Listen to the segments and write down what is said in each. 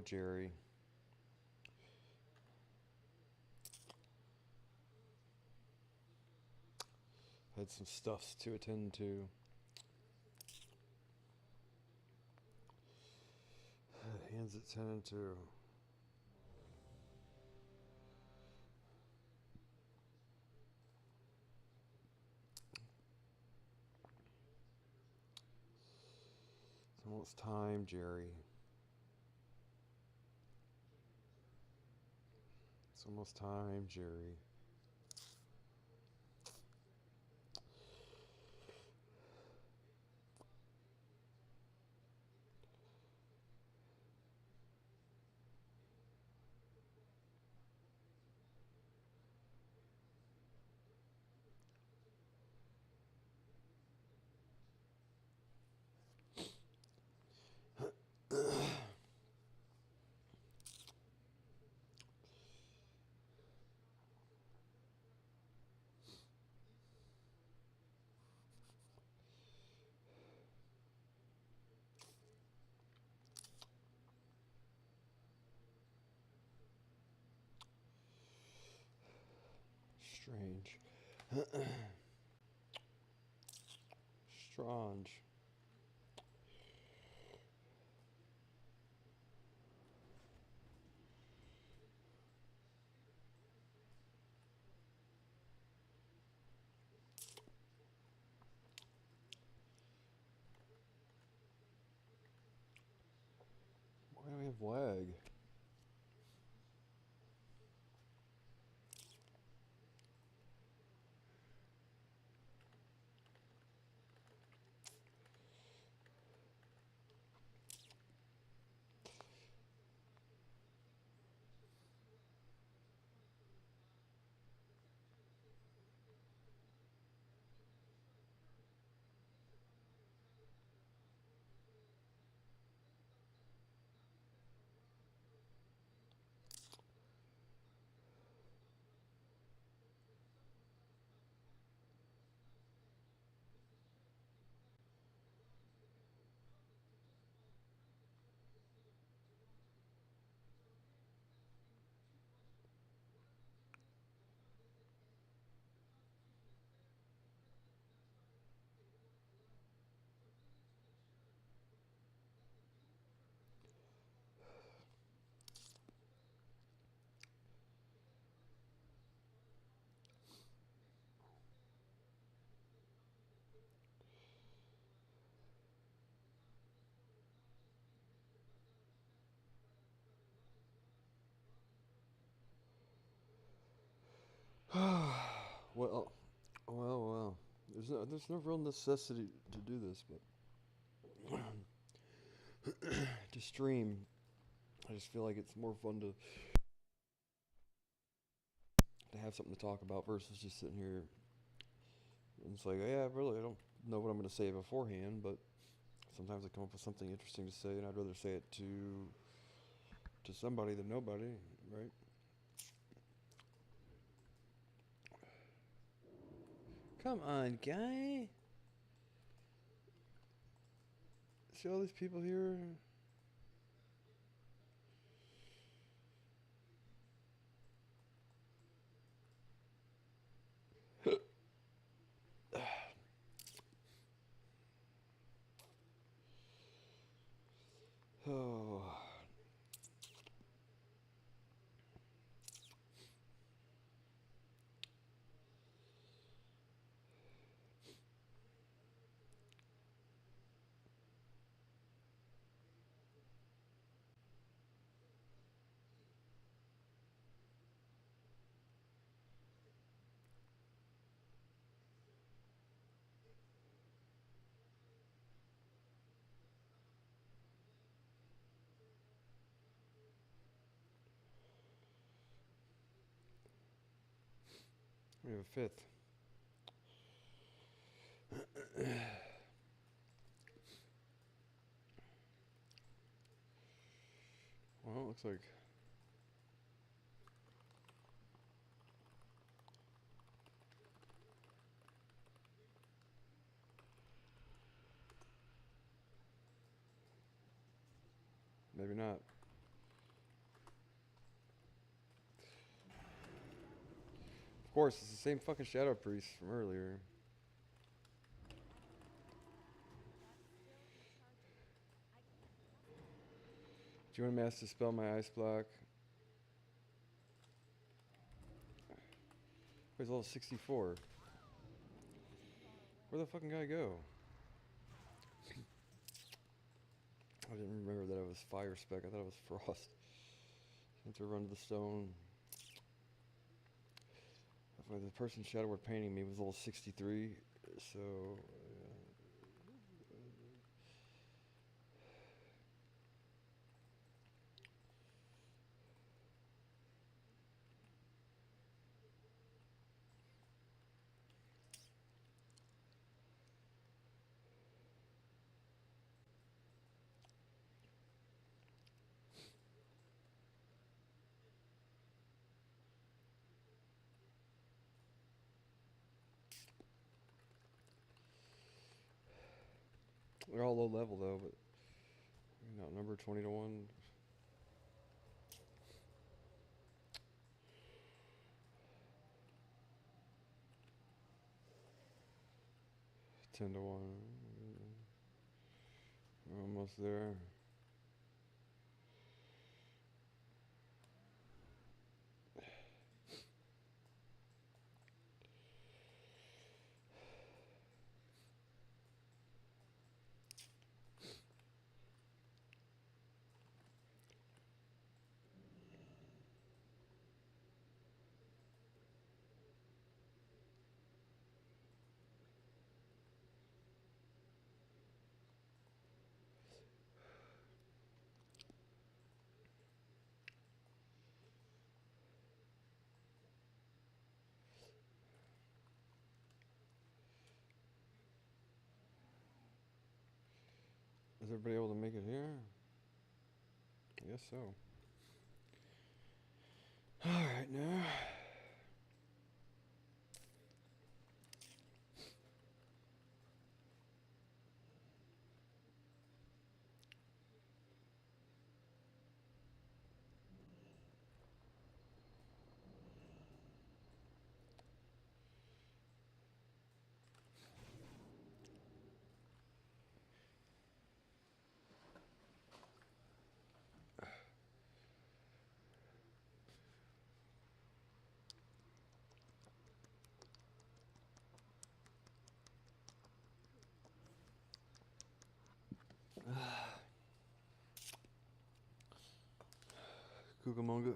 Jerry. Had some stuffs to attend to. Hands at 10 and 2. It's almost time, Jerry. It's almost time, Jerry. Strange. Strange. Why do we have lag? Well, well. There's no real necessity to do this, but to stream, I just feel like it's more fun to have something to talk about versus just sitting here. And it's like, yeah, really, I don't know what I'm going to say beforehand, but sometimes I come up with something interesting to say, and I'd rather say it to somebody than nobody, right? Come on, guy. See all these people here? Oh. We have a fifth. Well, it looks like maybe not. course, it's the same fucking Shadow Priest from earlier. Do you want to mass dispel my ice block? Where's level 64? Where'd the fucking guy go? I didn't remember that it was fire spec. I thought it was frost. Had to run to the stone. The person shadowward painting me was level 63, so they're all low level though, but you know, number 20 to 1. Ten to 1. We're almost there. Is everybody able to make it here? I guess so. Alright now. Cucamonga.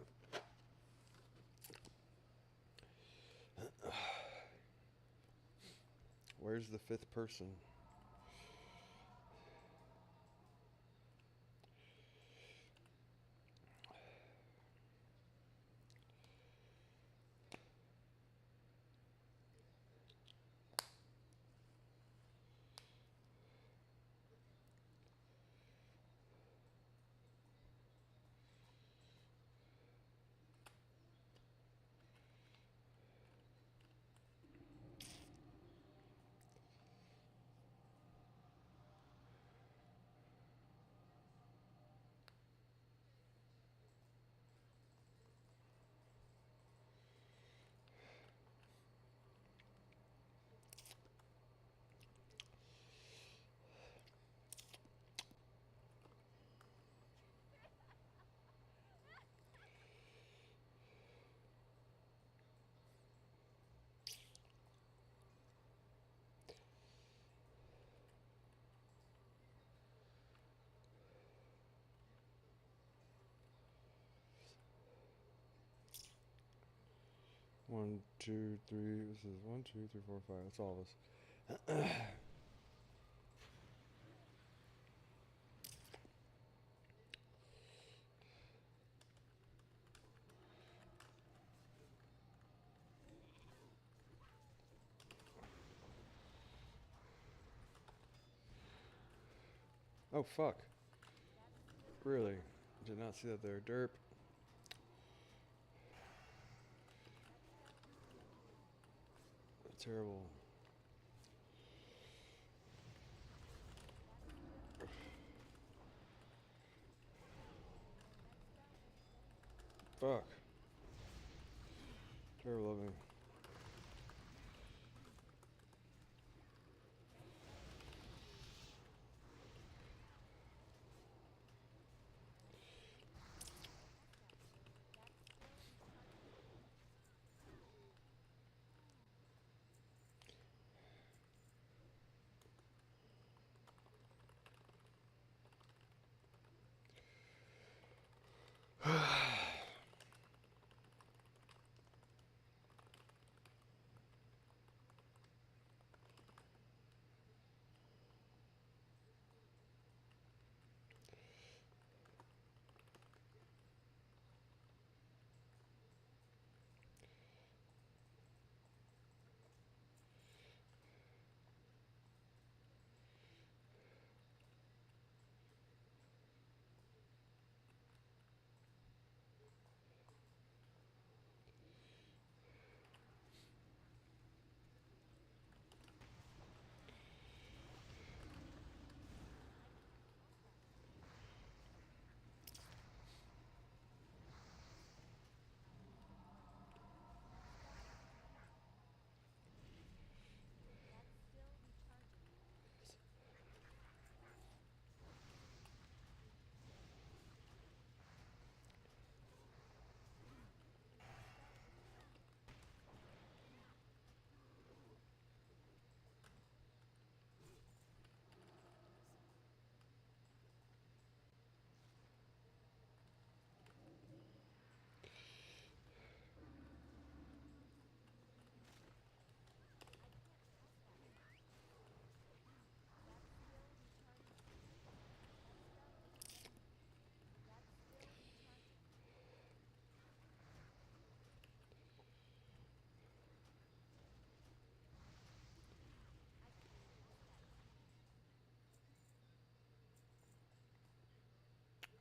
Where's the fifth person? One, two, three. This is 1, 2, 3, 4, 5. That's all of us. Oh fuck. Really? Did not see that there. Derp. Terrible. Fuck. Terrible of me.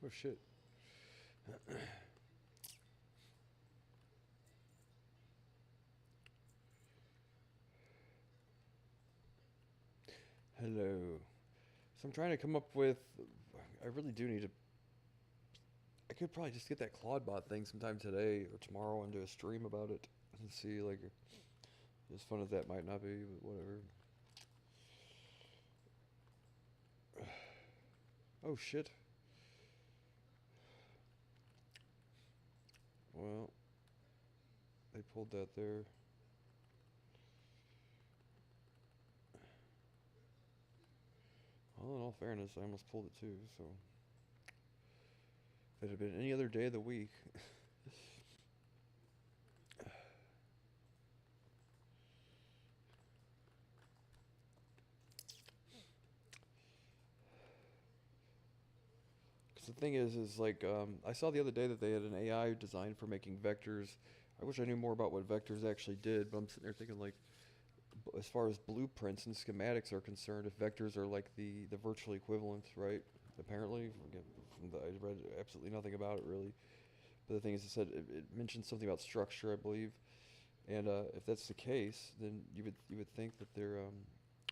Oh shit. Hello. So I'm trying to come up with. I really do need to. I could probably just get that Claudebot thing sometime today or tomorrow and do a stream about it and see, like, as fun as that might not be, but whatever. Oh shit. Well, they pulled that there. Well, in all fairness, I almost pulled it too, so. If it had been any other day of the week. Because the thing is like, I saw the other day that they had an AI designed for making vectors. I wish I knew more about what vectors actually did, but I'm sitting there thinking, like, as far as blueprints and schematics are concerned, if vectors are like the virtual equivalent, right? Apparently, I read absolutely nothing about it really. But the thing is, it said it mentioned something about structure, I believe, and if that's the case, then you would think that there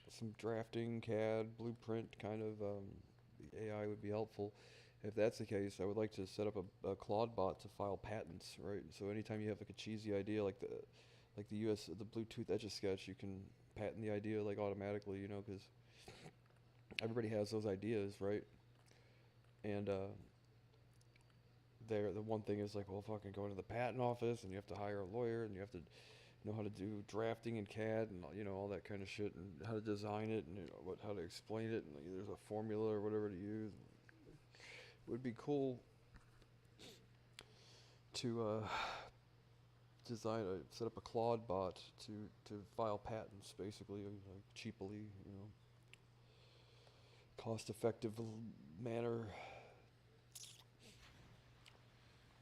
some drafting CAD blueprint kind of AI would be helpful. If that's the case, I would like to set up a Claude bot to file patents, right? So anytime you have like a cheesy idea like the the Bluetooth Etch a Sketch, you can patent the idea like automatically, you know, because everybody has those ideas, right? And the one thing is like, well, fucking go into the patent office and you have to hire a lawyer and you have to know how to do drafting in CAD and all that kind of shit and how to design it and how to explain it and like, there's a formula or whatever to use. It would be cool to set up a Claude bot to file patents, basically, like cheaply, cost-effective manner.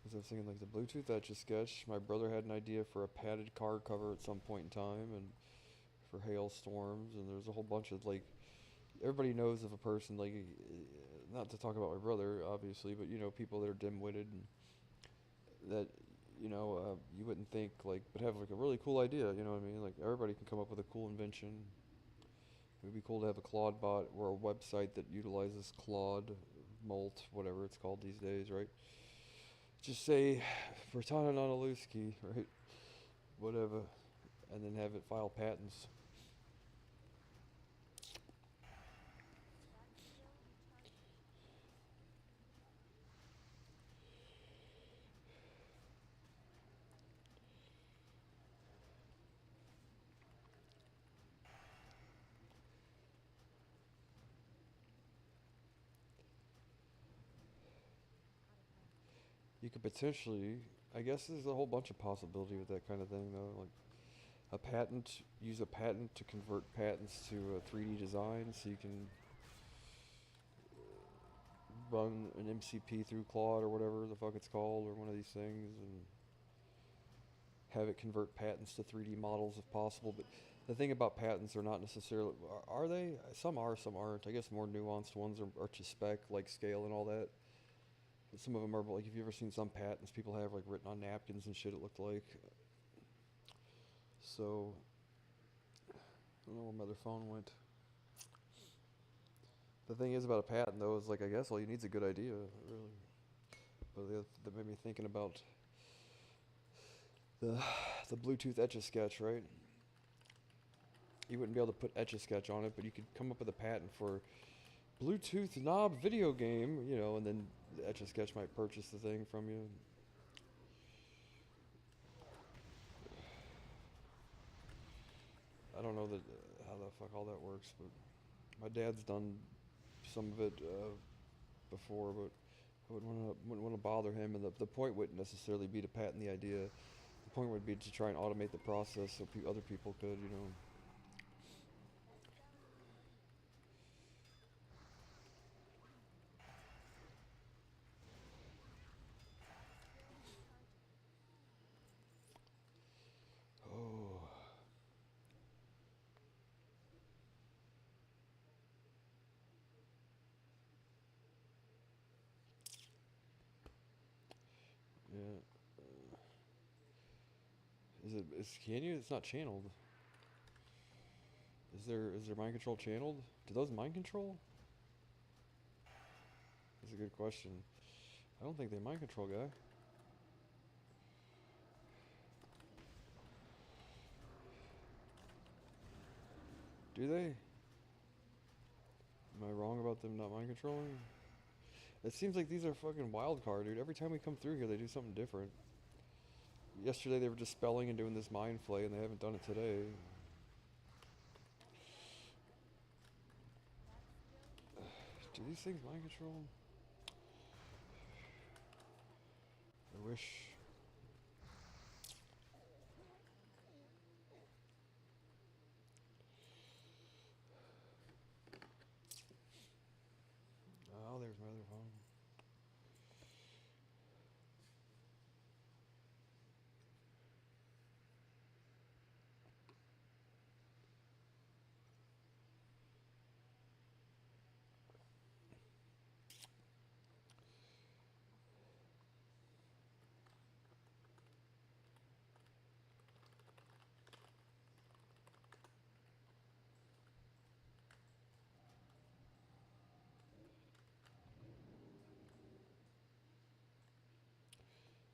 Because I was thinking like the Bluetooth Etch a Sketch. My brother had an idea for a padded car cover at some point in time, and for hailstorms, and there's a whole bunch of like everybody knows of a person like not to talk about my brother obviously, but people that are dim-witted and that you wouldn't think like but have like a really cool idea. You know what I mean? Like everybody can come up with a cool invention. It would be cool to have a Claude bot or a website that utilizes Claude, Molt, whatever it's called these days, right? Just say Bertana Nonalewski, right? Whatever, and then have it file patents. You could potentially, I guess there's a whole bunch of possibility with that kind of thing though. Like use a patent to convert patents to a 3D design so you can run an MCP through Claude or whatever the fuck it's called or one of these things and have it convert patents to 3D models if possible. But the thing about patents are not necessarily, are they? Some are, some aren't. I guess more nuanced ones are to spec, like scale and all that. But some of them are, like, if you ever seen some patents people have, like, written on napkins and shit, it looked like. So, I don't know where my other phone went. The thing is about a patent, though, is, like, I guess all you need is a good idea, really. But that made me thinking about the the Bluetooth Etch-a-Sketch, right? You wouldn't be able to put Etch-a-Sketch on it, but you could come up with a patent for Bluetooth knob video game, and then the Etch-a-Sketch might purchase the thing from you. I don't know how the fuck all that works, but my dad's done some of it before, but I wouldn't want to bother him. And the point wouldn't necessarily be to patent the idea. The point would be to try and automate the process so other people could. Oh, Can you? It's not channeled. Is there mind control channeled? Do those mind control? That's a good question. I don't think they mind control, guy. Do they? Am I wrong about them not mind controlling? It seems like these are fucking wild card, dude. Every time we come through here, they do something different. Yesterday they were just spelling and doing this mind flay, and they haven't done it today. Do these things mind control? I wish. Oh, there's my other phone.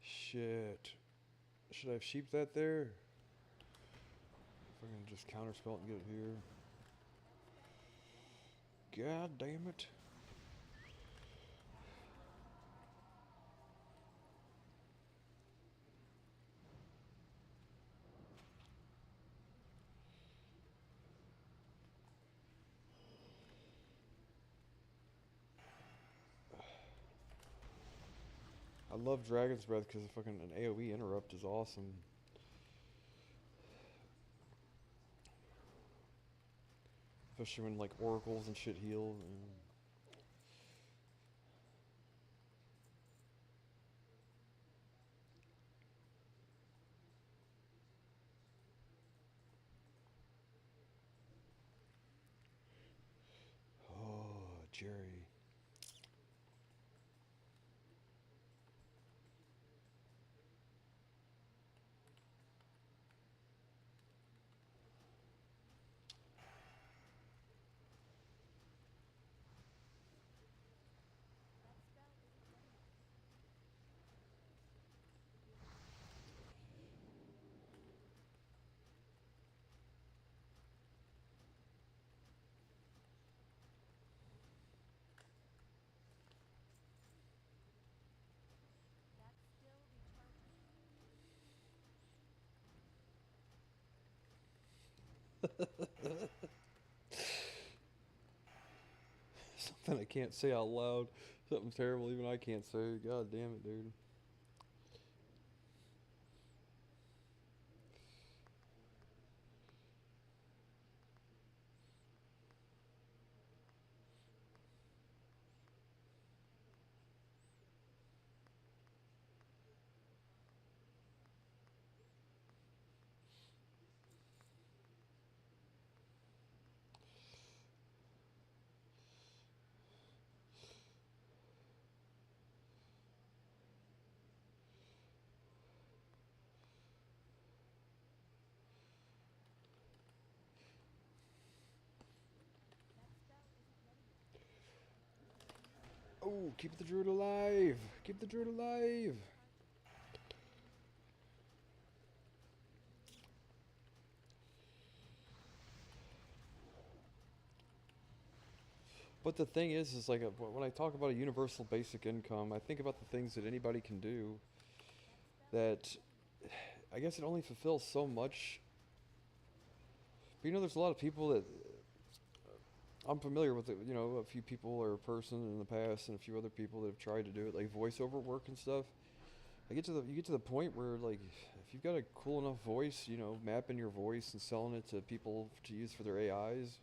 Shit. Should I have sheeped that there? If I can just counterspell it and get it here. God damn it. I love Dragon's Breath because fucking an AoE interrupt is awesome. Especially when like oracles and shit heal. Oh, Jerry. Something I can't say out loud. Something terrible even I can't say. God damn it, dude. Oh, keep the druid alive! Keep the druid alive! But the thing is like when I talk about a universal basic income, I think about the things that anybody can do. That I guess it only fulfills so much. But there's a lot of people that I'm familiar with. It, a few people or a person in the past, and a few other people that have tried to do it, like voiceover work and stuff. You get to the point where like if you've got a cool enough voice, mapping your voice and selling it to people to use for their AIs,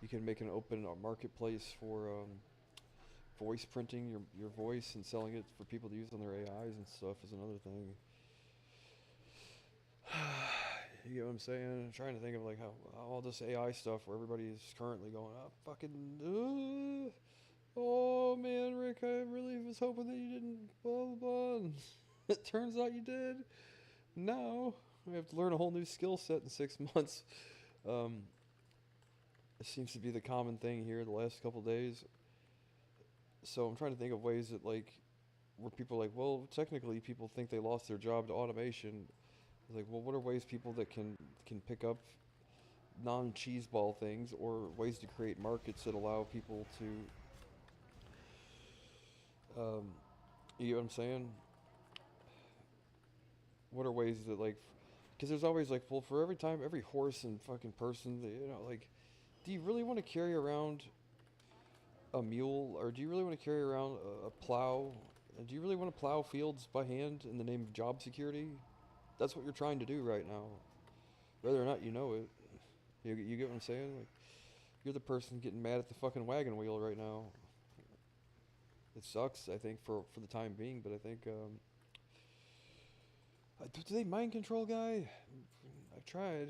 you can make an open marketplace for voice printing your voice and selling it for people to use on their AIs and stuff is another thing. You get what I'm saying? I'm trying to think of like how all this AI stuff where everybody is currently going, oh man, Rick, I really was hoping that you didn't blah blah blah. It turns out you did. Now I have to learn a whole new skill set in 6 months. Um, it seems to be the common thing here the last couple days. So I'm trying to think of ways that like where people are like, well, technically people think they lost their job to automation. It's like, well, what are ways people that can pick up non-cheese ball things or ways to create markets that allow people to, you know what I'm saying? What are ways that like, because there's always like, well, for every time, every horse and fucking person, like, do you really want to carry around a mule, or do you really want to carry around a plow? Do you really want to plow fields by hand in the name of job security? That's what you're trying to do right now, whether or not you know it. You get what I'm saying? Like, you're the person getting mad at the fucking wagon wheel right now. It sucks, I think, for the time being, but I think, do they mind control, guy? I've tried.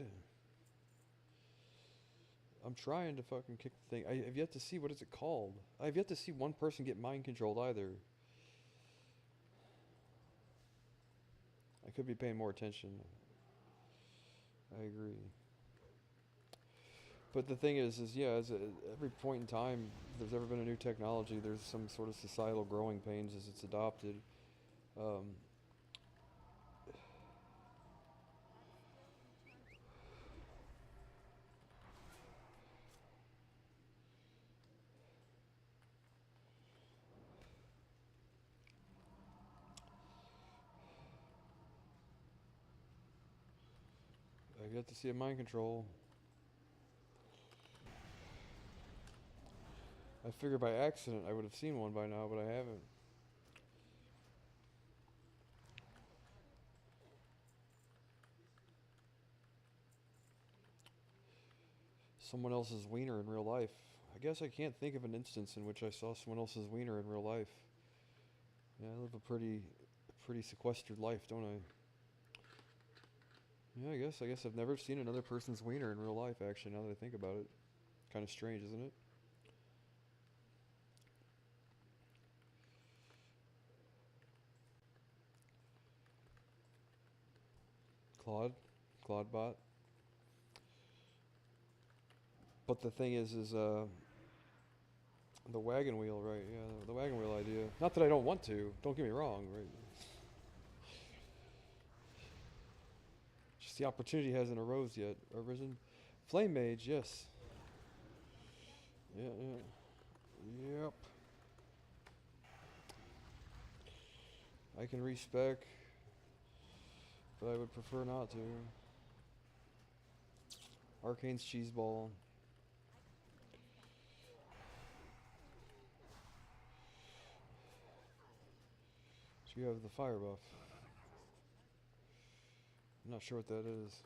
I'm trying to fucking kick the thing. I have yet to see, what is it called? I have yet to see one person get mind controlled either. I could be paying more attention. I agree. But the thing is yeah, as every point in time, if there's ever been a new technology, there's some sort of societal growing pains as it's adopted. Um, I get to see a mind control. I figured by accident I would have seen one by now, but I haven't. Someone else's wiener in real life. I guess I can't think of an instance in which I saw someone else's wiener in real life. Yeah, I live a pretty sequestered life, don't I? Yeah, I guess I've never seen another person's wiener in real life, actually, now that I think about it. Kind of strange, isn't it? Claude? Claudebot? But the thing is the wagon wheel, right? Yeah, the wagon wheel idea. Not that I don't want to. Don't get me wrong, right? Just the opportunity hasn't arisen. Flame Mage, yes. Yep. I can respec, but I would prefer not to. Arcane's cheese ball. So you have the fire buff. I'm not sure what that is.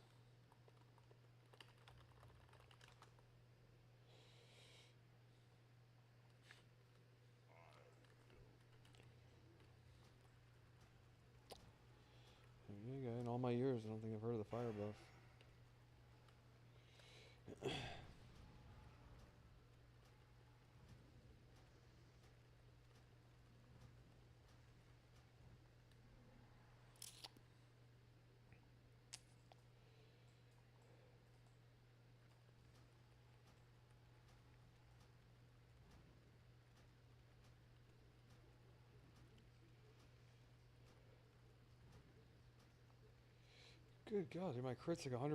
Yeah, in all my years, I don't think I've heard of the fire buff. Good God, dude, my crit's like 100%.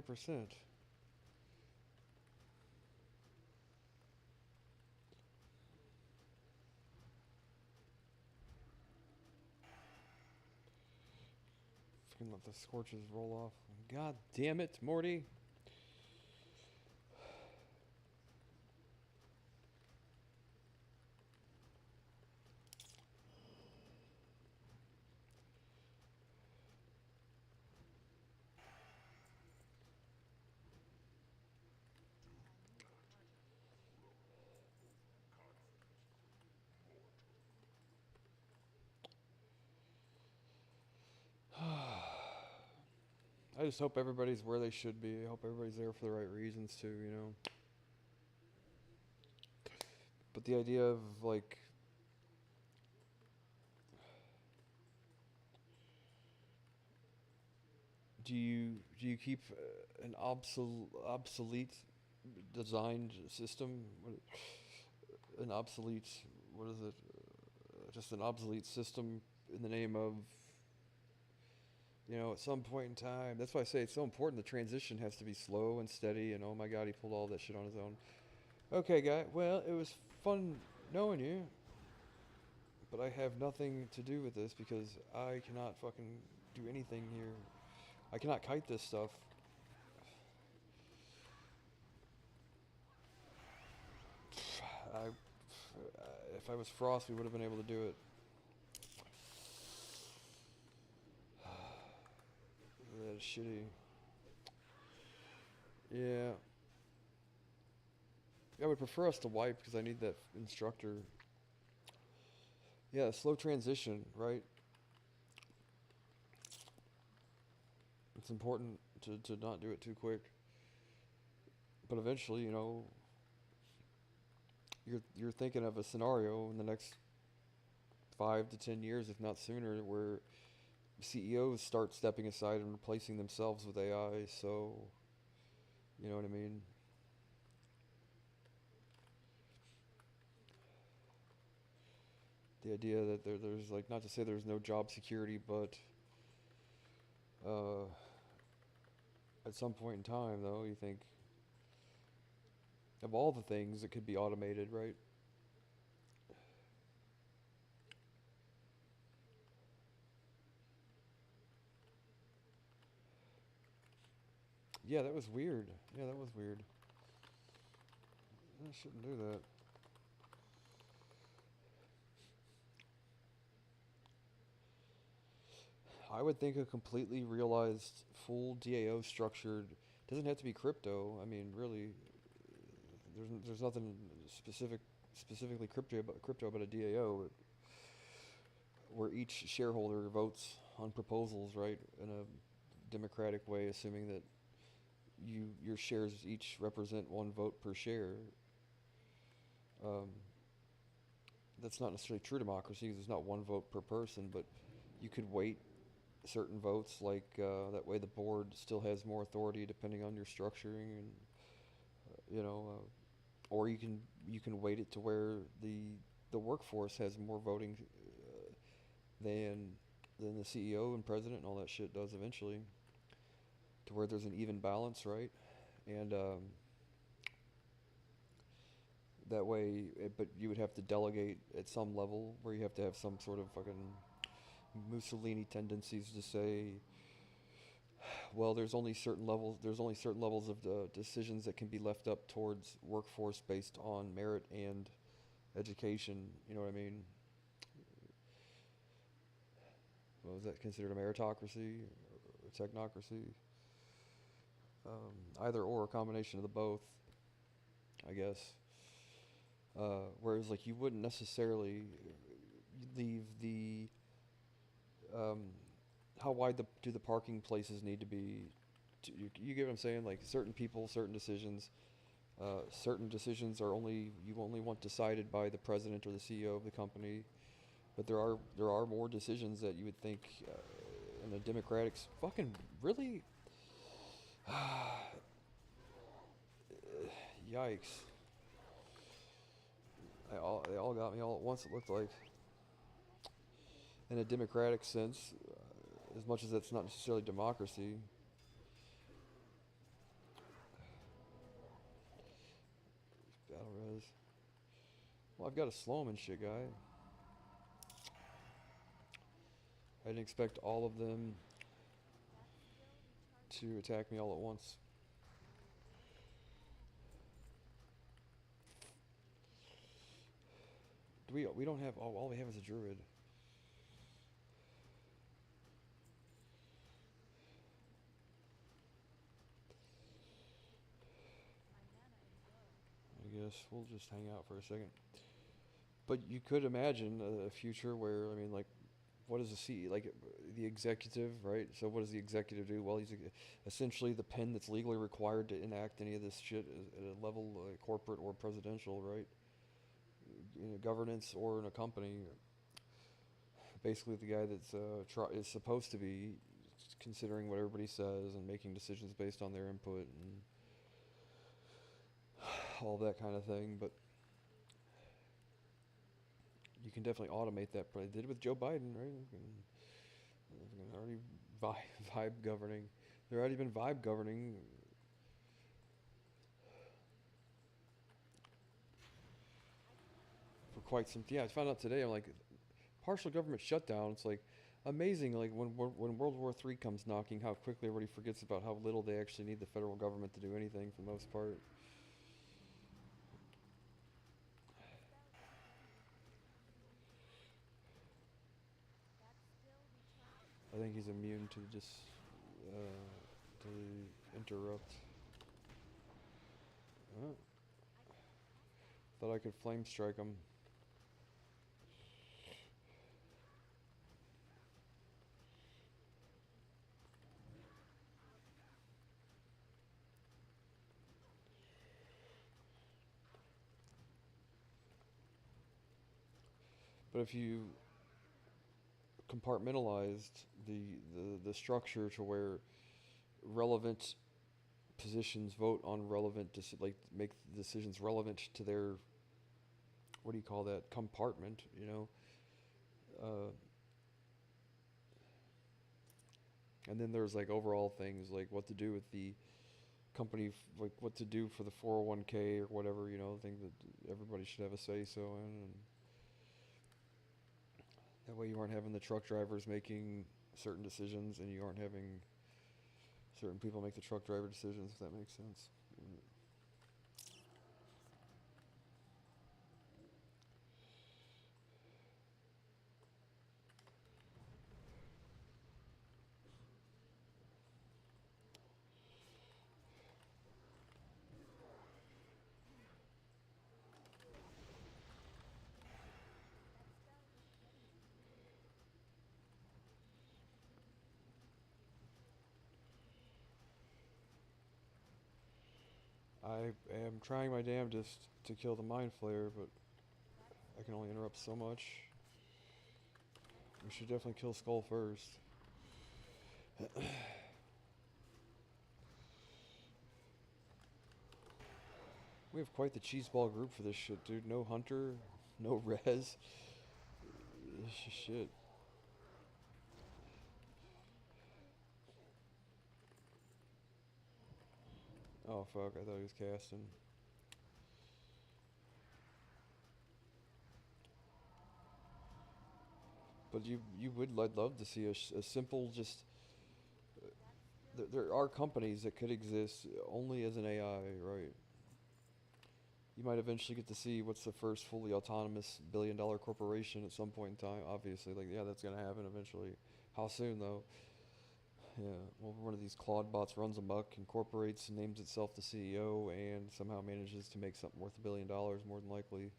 Fucking let the scorches roll off. God damn it, Morty. I just hope everybody's where they should be. I hope everybody's there for the right reasons too, you know. But the idea of like Do you keep an obsolete designed system? An obsolete, what is it? Just an obsolete system in the name of, at some point in time. That's why I say it's so important. The transition has to be slow and steady. And oh my God, he pulled all that shit on his own. Okay, guy. Well, it was fun knowing you, but I have nothing to do with this because I cannot fucking do anything here. I cannot kite this stuff. I, if I was Frost, we would have been able to do it. That is shitty. Yeah. I would prefer us to wipe because I need that instructor. Yeah, slow transition, right? It's important to not do it too quick. But eventually, you're thinking of a scenario in the next 5 to 10 years, if not sooner, where CEOs start stepping aside and replacing themselves with AI. So, you know what I mean? The idea that there's like, not to say there's no job security, but uh, at some point in time, though, you think of all the things that could be automated, right? Yeah, that was weird. Yeah, that was weird. I shouldn't do that. I would think a completely realized full DAO structured doesn't have to be crypto. I mean, really, there's nothing specifically crypto about a DAO where each shareholder votes on proposals, right, in a democratic way, assuming that your shares each represent one vote per share. Um, that's not necessarily true democracy because there's not one vote per person, but you could weight certain votes like that way the board still has more authority depending on your structuring and or you can weight it to where the workforce has more voting than than the CEO and president and all that shit does eventually, to where there's an even balance, right? And that way, but you would have to delegate at some level where you have to have some sort of fucking Mussolini tendencies to say, well, there's only certain levels of the decisions that can be left up towards workforce based on merit and education. You know what I mean? What was that considered, a meritocracy or technocracy? Either or, a combination of the both, I guess. Whereas, like, you wouldn't necessarily leave the um, how wide do the parking places need to be? You get what I'm saying? Like, certain people, certain decisions you only want decided by the president or the CEO of the company. But there are more decisions that you would think in a democratic fucking really. Yikes! They all got me all at once. It looked like in a democratic sense, as much as that's not necessarily democracy. Battle res. Well, I've got to slow him and shit, guy. I didn't expect all of them to attack me all at once. We don't have all we have is a druid. I guess we'll just hang out for a second. But you could imagine a future where, I mean, like, what is the like the executive, right? So what does the executive do? Well, he's essentially the pen that's legally required to enact any of this shit at a level corporate or presidential, right? In a governance or in a company. Basically, the guy that's is supposed to be considering what everybody says and making decisions based on their input and all that kind of thing. But you can definitely automate that. But I did it with Joe Biden, right? Already vibe governing. They're already been vibe governing for quite some. Yeah, I found out today. I'm like, partial government shutdown. It's like amazing. Like when World War III comes knocking, how quickly everybody forgets about how little they actually need the federal government to do anything for the most part. I think he's immune to just to interrupt. Oh, thought I could flame strike him. But if you compartmentalized the structure to where relevant positions vote on relevant like make decisions relevant to their, what do you call that, compartment, you know, uh, and then there's like overall things like what to do with the company, like what to do for the 401k or whatever, you know, things that everybody should have a say so in, and that way you aren't having the truck drivers making certain decisions and you aren't having certain people make the truck driver decisions, if that makes sense. I am trying my damnedest to kill the mind flayer, but I can only interrupt so much. We should definitely kill Skull first. We have quite the cheeseball group for this shit, dude. No hunter, no res. Shit. Oh fuck, I thought he was casting. But you would, I'd love to see a simple just. There are companies that could exist only as an AI, right? You might eventually get to see what's the first fully autonomous billion-dollar corporation at some point in time. Obviously, like yeah, that's gonna happen eventually. How soon though? Yeah, well, one of these Claude bots runs amok, incorporates, names itself the CEO, and somehow manages to make something worth $1 billion more than likely.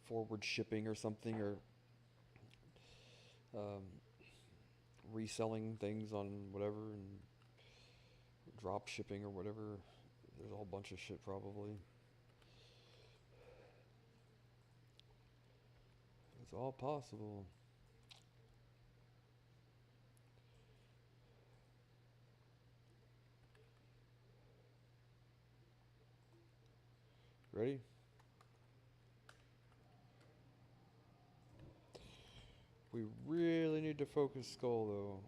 Forward shipping or something, or um, reselling things on whatever, and drop shipping or whatever. There's a whole bunch of shit probably. It's all possible. Ready? We really need to focus Skull though.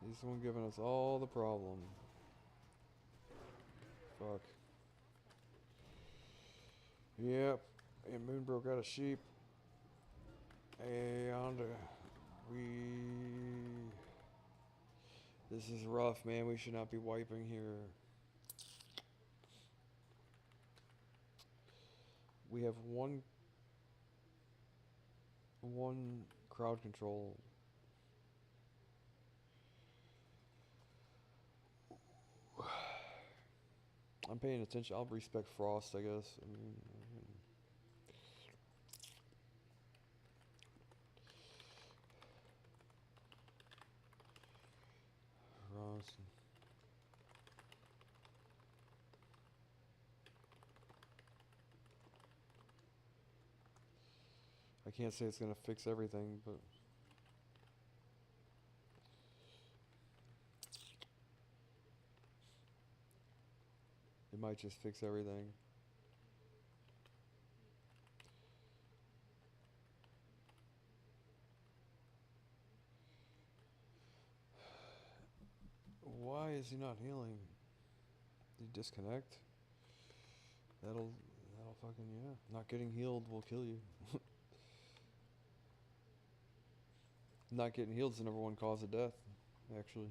He's the one giving us all the problem. Fuck. Yep. And Moon broke out a sheep. And we. This is rough, man. We should not be wiping here. We have one crowd control. I'm paying attention. I'll respect Frost, I guess. I mean, Frost. I can't say it's gonna fix everything, but it might just fix everything. Why is he not healing? Did he disconnect? That'll fucking, yeah. Not getting healed will kill you. Not getting healed is the number one cause of death, actually.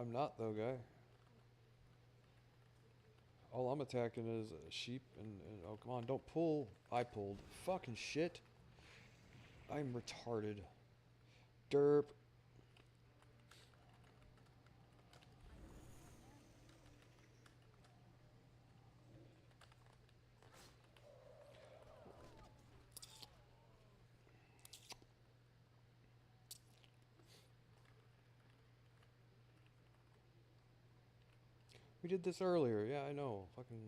I'm not though, guy. All I'm attacking is a sheep and oh come on, don't pull. I pulled. Fucking shit. I'm retarded. Derp. We did this earlier. Yeah, I know. Fucking.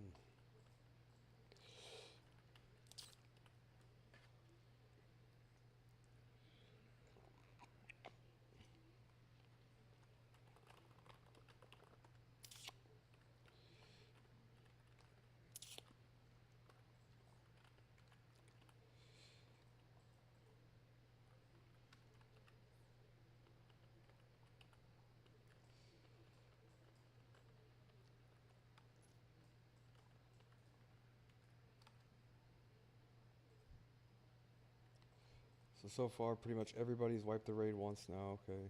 So far, pretty much everybody's wiped the raid once now. Okay.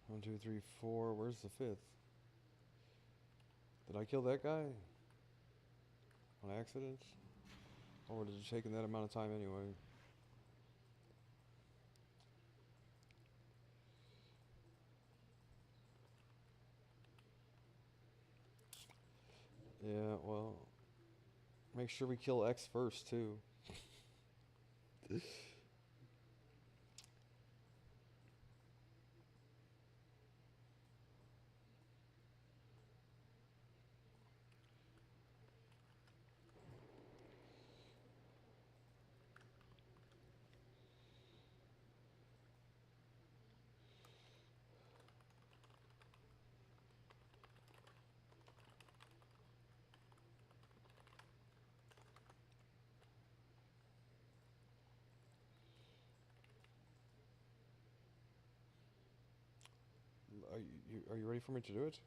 One, two, three, four. Where's the fifth? Did I kill that guy? On accident? Or would it have taken that amount of time anyway? Yeah, well, make sure we kill X first, too. Are you ready for me to do it?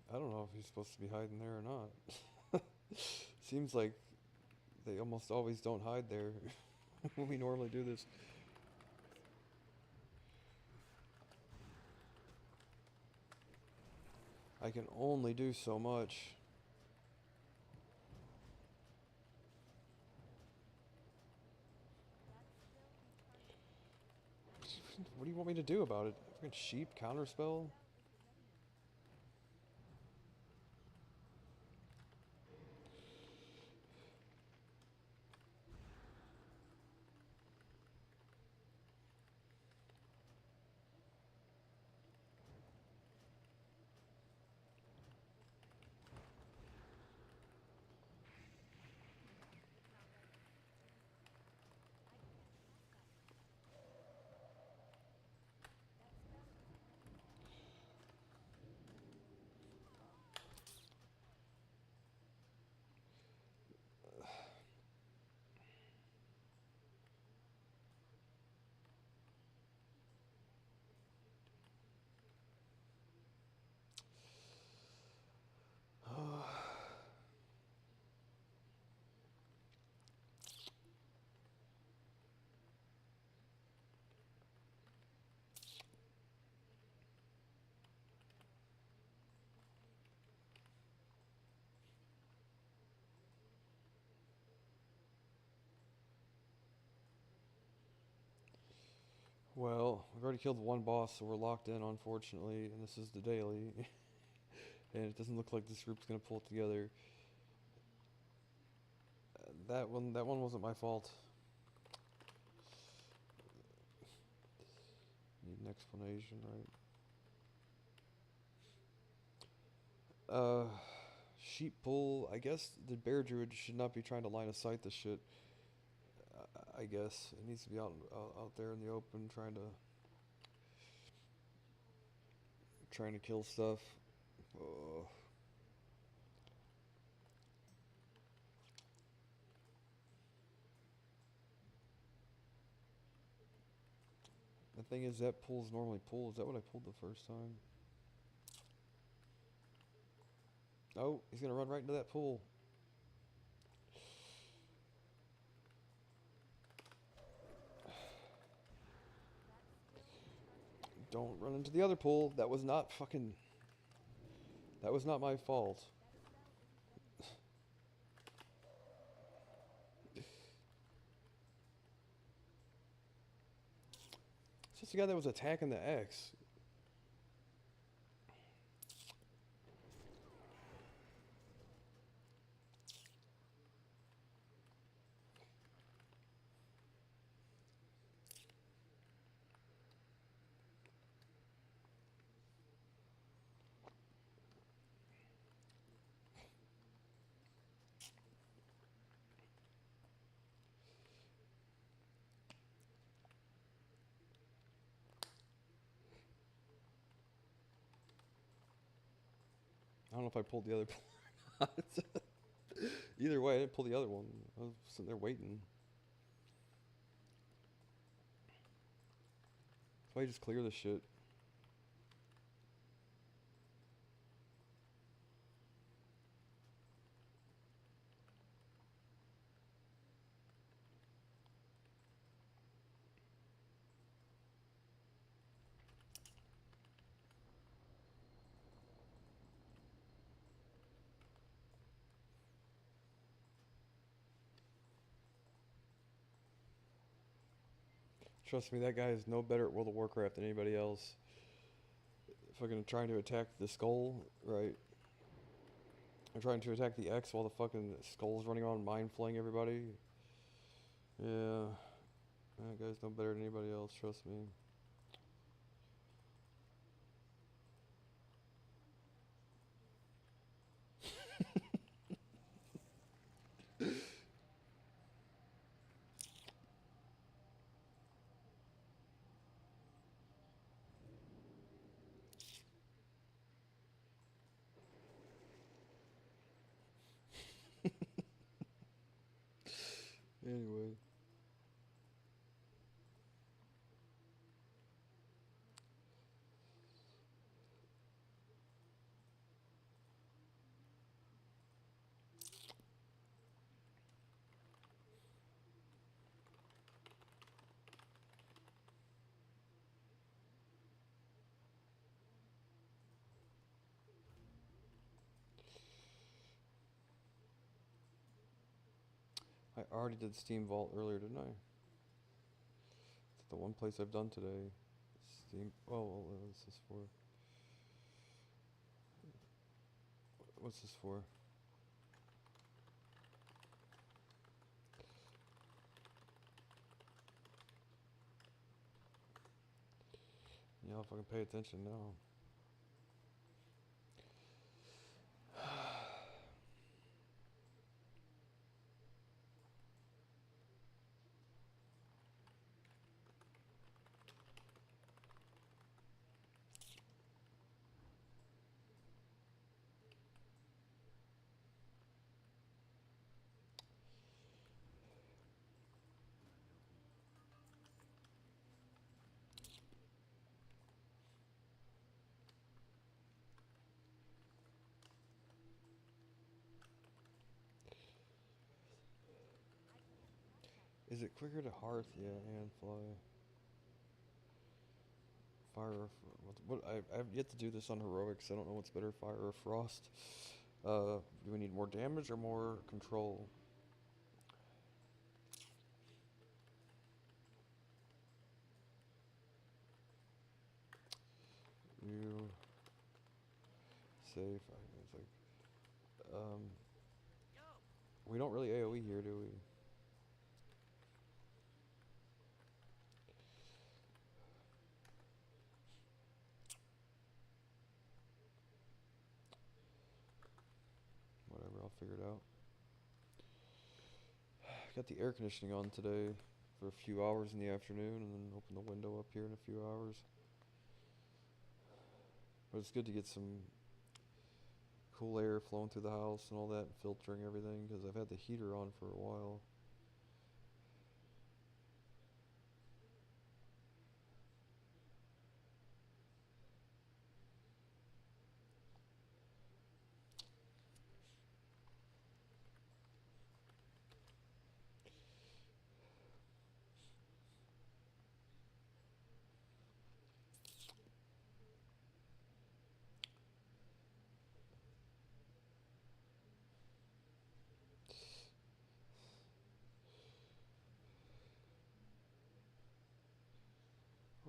I don't know if he's supposed to be hiding there or not. Seems like they almost always don't hide there when we normally do this. I can only do so much. What do you want me to do about it? Freaking sheep counterspell? Well, we've already killed one boss, so we're locked in, unfortunately, and this is the daily. And it doesn't look like this group's gonna pull it together. That one wasn't my fault. Need an explanation, right? Sheep pull. I guess the bear druid should not be trying to line of sight this shit. I guess it needs to be out there in the open, trying to kill stuff. Oh. The thing is, that pulls normally pull. Is that what I pulled the first time? Oh, he's gonna run right into that pool. Don't run into the other pool. That was not fucking. That was not my fault. It's just the guy that was attacking the X. I don't know if I pulled the other pool or not. Either way, I didn't pull the other one. I was sitting there waiting. If I just clear this shit. Trust me, that guy is no better at World of Warcraft than anybody else. Fucking trying to attack the skull, right? I'm trying to attack the X while the fucking skull's running around mind flaying everybody. Yeah. That guy's no better than anybody else, trust me. Anyway. I already did Steam Vault earlier, didn't I? It's the one place I've done today. Steam. Oh, what's this for? What's this for? Yeah, if I can pay attention now. Is it quicker to hearth? Yeah, and fly. Fire or I've yet to do this on heroics. I don't know what's better, fire or frost. Do we need more damage or more control? You safe. It's like we don't really AoE here, do we? Whatever, I'll figure it out. Got the air conditioning on today for a few hours in the afternoon, and then open the window up here in a few hours. But it's good to get some cool air flowing through the house and all that, and filtering everything, because I've had the heater on for a while.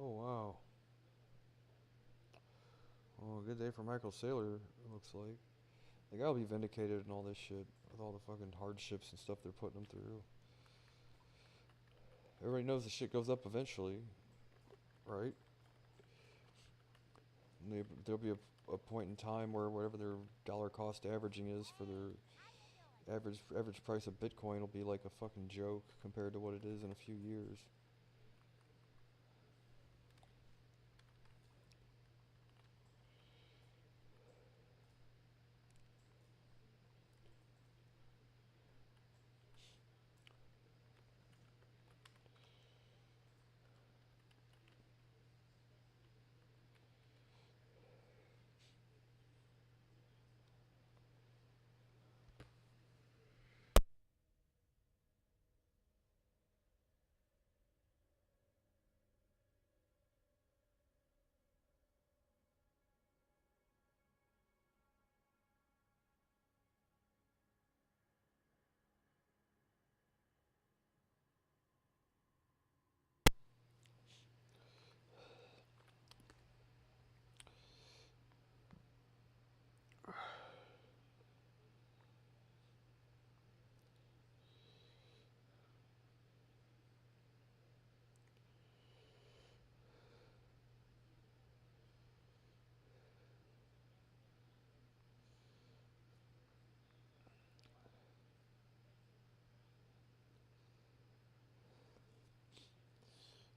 Oh wow. Oh, good day for Michael Saylor, it looks like. The guy will be vindicated and all this shit with all the fucking hardships and stuff they're putting him through. Everybody knows the shit goes up eventually, right? And there'll be a point in time where whatever their dollar cost averaging is for their average price of Bitcoin will be like a fucking joke compared to what it is in a few years.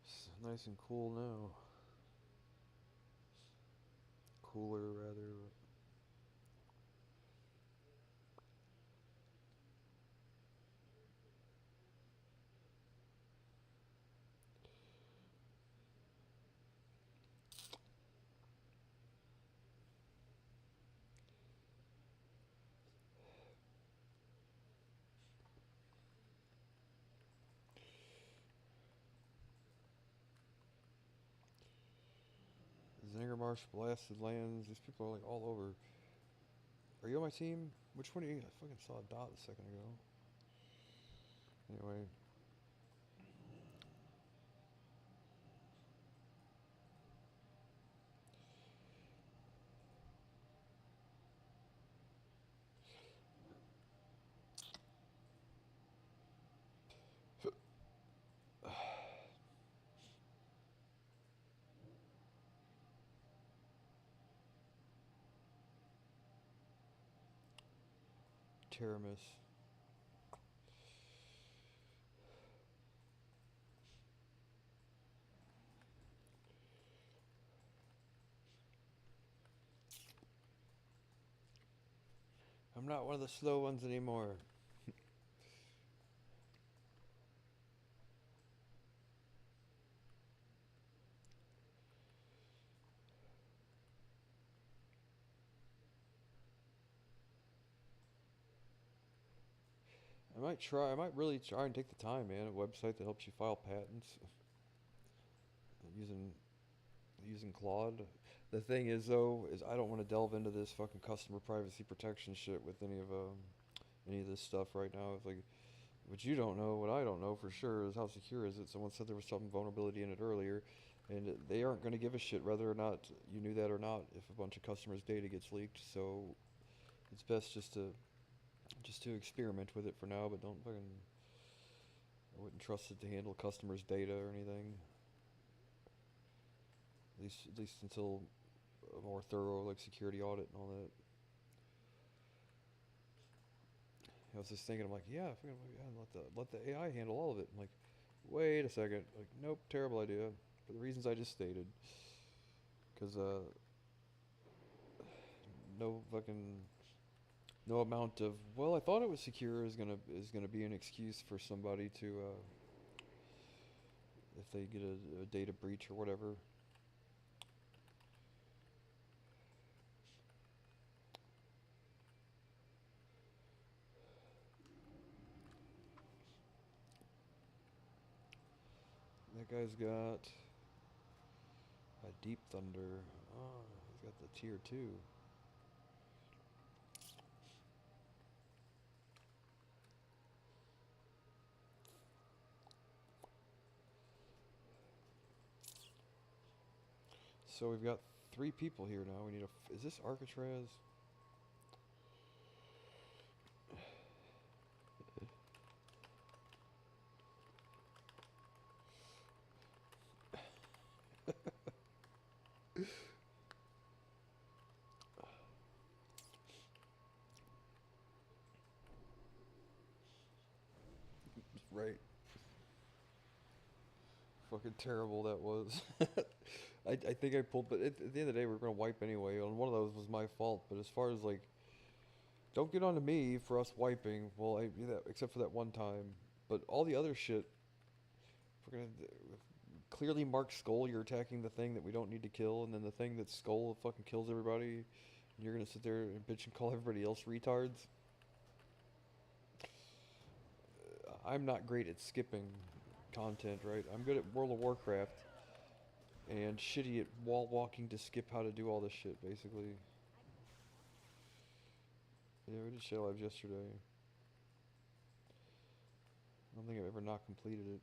It's nice and cool now. Cooler, rather. Zangermarsh blasted lands. These people are like all over. Are you on my team? Which one are you? I fucking saw a dot a second ago. Anyway. Teramis. I'm not one of the slow ones anymore. I might really try and take the time, man. A website that helps you file patents using Claude. The thing is, though, is I don't want to delve into this fucking customer privacy protection shit with any of this stuff right now. It's like, what you don't know, what I don't know for sure, is how secure is it. Someone said there was some vulnerability in it earlier, and they aren't going to give a shit whether or not you knew that or not if a bunch of customers' data gets leaked. So it's best just to experiment with it for now, but don't fucking. I wouldn't trust it to handle customers' data or anything. At least until a more thorough like security audit and all that. I was just thinking, I'm like, yeah, let the AI handle all of it. I'm like, wait a second, like, nope, terrible idea, for the reasons I just stated. Because no fucking no amount of I thought it was secure is gonna be an excuse for somebody to if they get a data breach or whatever. That guy's got a Deep Thunder. Oh, he's got the tier 2. So we've got 3 people here now. We need is this Arcatraz? Right. Fucking terrible that was. I think I pulled, but at the end of the day, we're gonna wipe anyway. And one of those was my fault. But as far as like, don't get on to me for us wiping. Well, I do that except for that one time. But all the other shit, we're gonna clearly mark skull. You're attacking the thing that we don't need to kill, and then the thing that skull fucking kills everybody. And you're gonna sit there and bitch and call everybody else retards. I'm not great at skipping content, right? I'm good at World of Warcraft and shitty at wall walking to skip how to do all this shit, basically. Yeah, we did Shadow Labs yesterday. I don't think I've ever not completed it.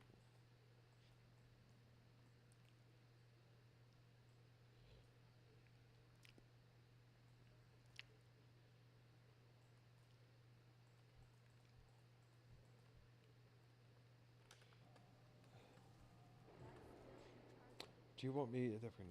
Do you want me a different...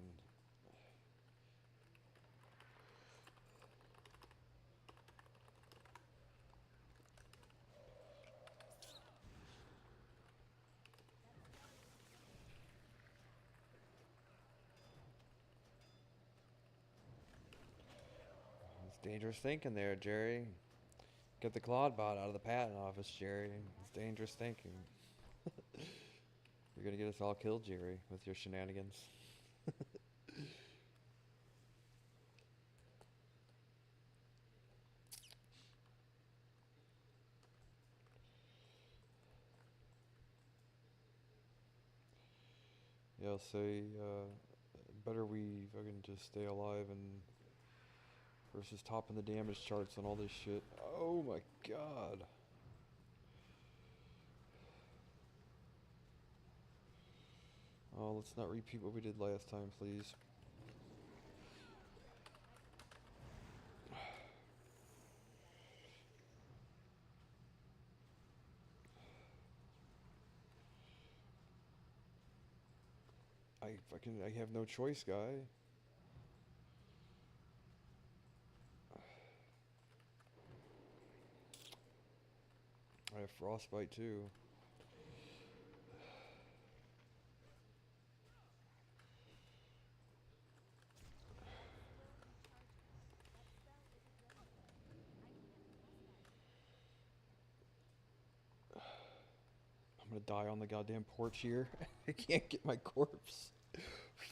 It's dangerous thinking there, Jerry. Get the Claude bot out of the patent office, Jerry. It's dangerous thinking. You're gonna get us all killed, Jerry, with your shenanigans. Yeah, I'll say, better we fucking just stay alive and versus topping the damage charts on all this shit. Oh my god. Oh, let's not repeat what we did last time, please. I have no choice, guy. I have frostbite too. I'm gonna die on the goddamn porch here. I can't get my corpse.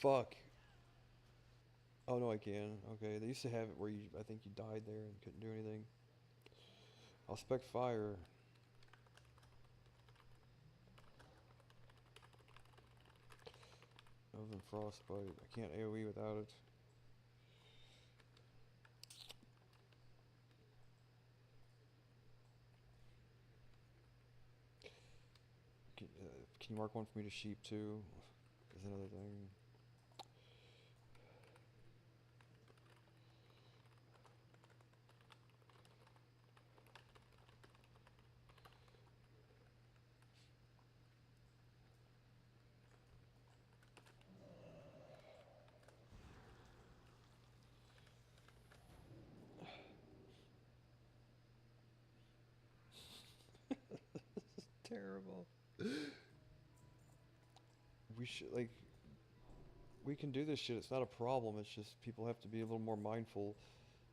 Fuck. Oh no, I can. Okay, they used to have it where I think you died there and couldn't do anything. I'll spec fire. Other than frostbite, I can't AoE without it. Can you mark one for me to sheep too? Is another thing. Terrible. We should like we can do this shit. It's not a problem. It's just people have to be a little more mindful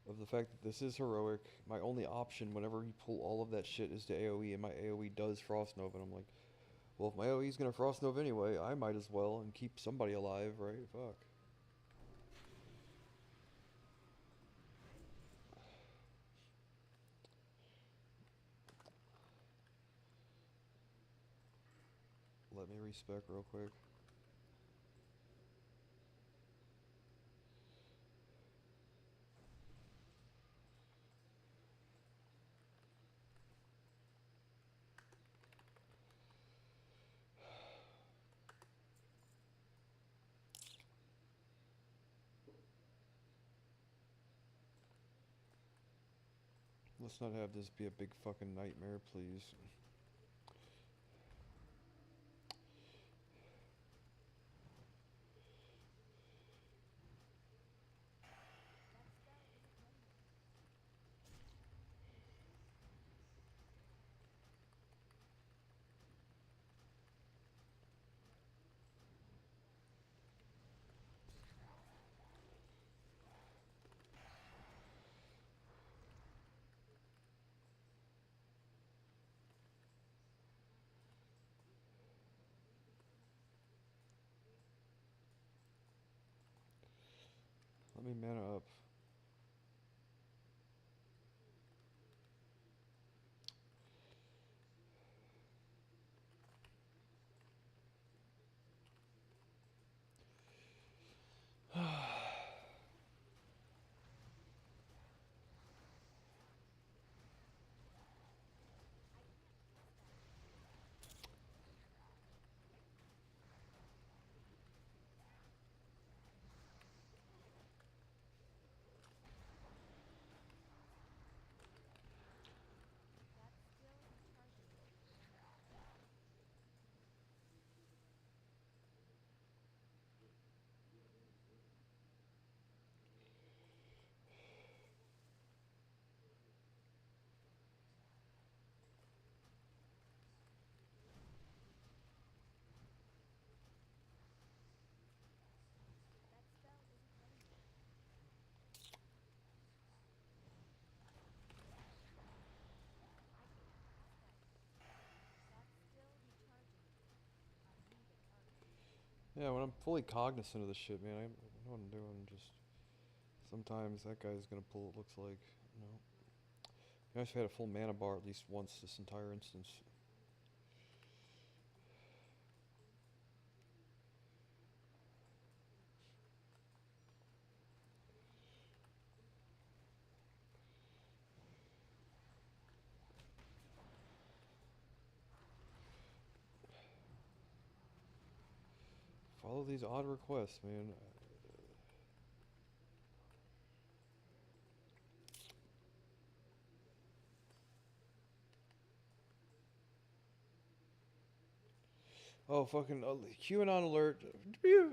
of the fact that this is heroic. My only option whenever you pull all of that shit is to AoE, and my AoE does Frost Nova, and I'm like, well, if my AoE is gonna Frost Nova anyway, I might as well and keep somebody alive, right? Fuck. Let me respec real quick. Let's not have this be a big fucking nightmare, please. Let me mana up. Yeah, when I'm fully cognizant of this shit, man, I know what I'm doing. Just sometimes that guy's gonna pull. It looks like, you know. I have had a full mana bar at least once this entire instance. Follow these odd requests, man. Oh, fucking QAnon alert.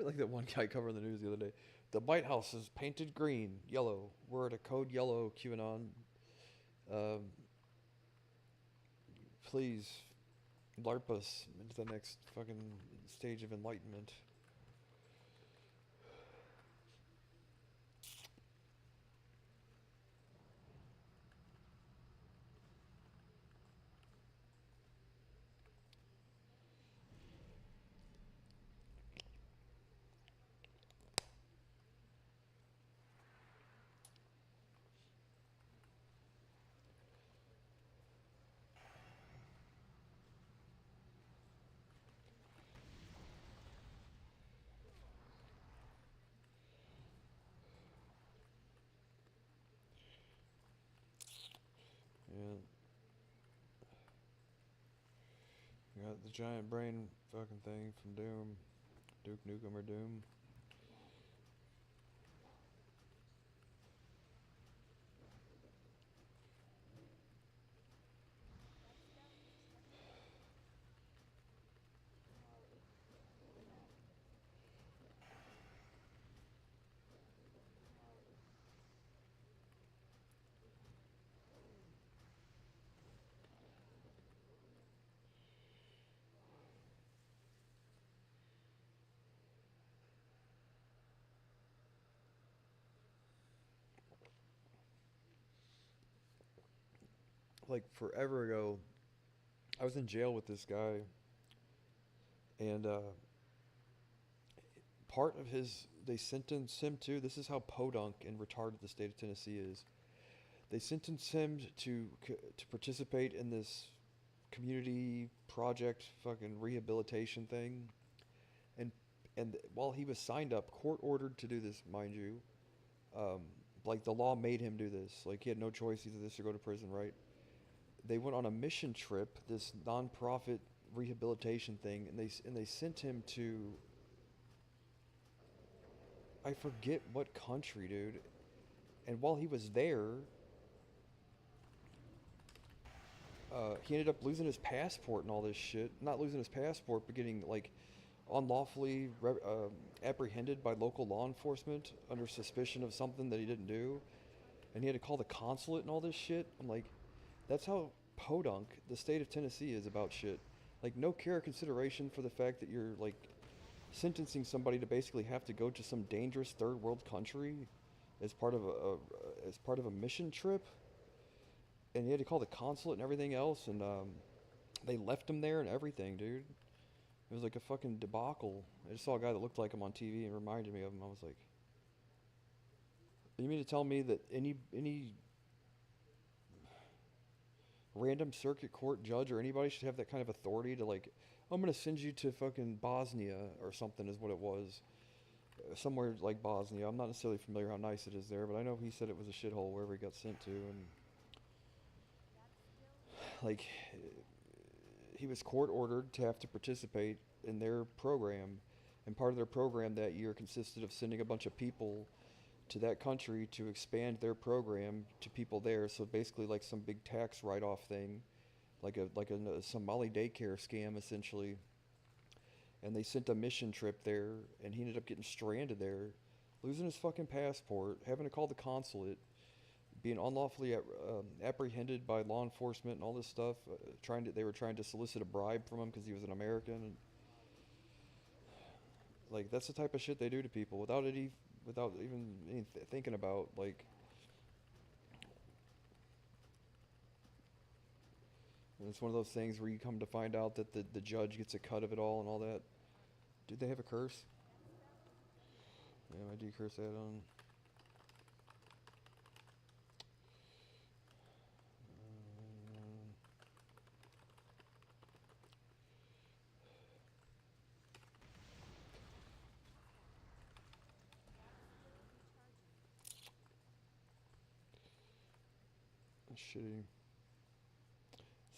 Like that one guy covering the news the other day. The White House is painted green, yellow. We're at a code yellow, QAnon. Um, please LARP us into the next fucking stage of enlightenment. Yeah. Got the giant brain fucking thing from Doom. Duke Nukem or Doom. Like forever ago, I was in jail with this guy, and part of his, they sentenced him to, this is how podunk and retarded the state of Tennessee is. They sentenced him to participate in this community project fucking rehabilitation thing, and while he was signed up, court ordered to do this, mind you. Um, like the law made him do this. Like he had no choice, either this or go to prison, right? They went on a mission trip, this nonprofit rehabilitation thing, and they sent him to, I forget what country, dude. And while he was there, he ended up losing his passport and all this shit. Not losing his passport, but getting like unlawfully apprehended by local law enforcement under suspicion of something that he didn't do, and he had to call the consulate and all this shit. I'm like, that's how podunk the state of Tennessee is about shit. Like no care or consideration for the fact that you're like sentencing somebody to basically have to go to some dangerous third world country as part of a mission trip, and he had to call the consulate and everything else, and they left him there and everything, dude. It was like a fucking debacle. I just saw a guy that looked like him on TV and reminded me of him. I was like, you mean to tell me that any random circuit court judge or anybody should have that kind of authority to like, I'm gonna send you to fucking Bosnia or something is what it was. Somewhere like Bosnia. I'm not necessarily familiar how nice it is there, but I know he said it was a shithole wherever he got sent to, and like he was court ordered to have to participate in their program, and part of their program that year consisted of sending a bunch of people to that country to expand their program to people there. So basically, like some big tax write-off thing, like a Somali daycare scam essentially. And they sent a mission trip there, and he ended up getting stranded there, losing his fucking passport, having to call the consulate, being unlawfully apprehended by law enforcement and all this stuff. They were trying to solicit a bribe from him because he was an American. And like that's the type of shit they do to people without even thinking about like. And it's one of those things where you come to find out that the judge gets a cut of it all and all that. Did they have a curse? Yeah, I do curse that on. Shitty.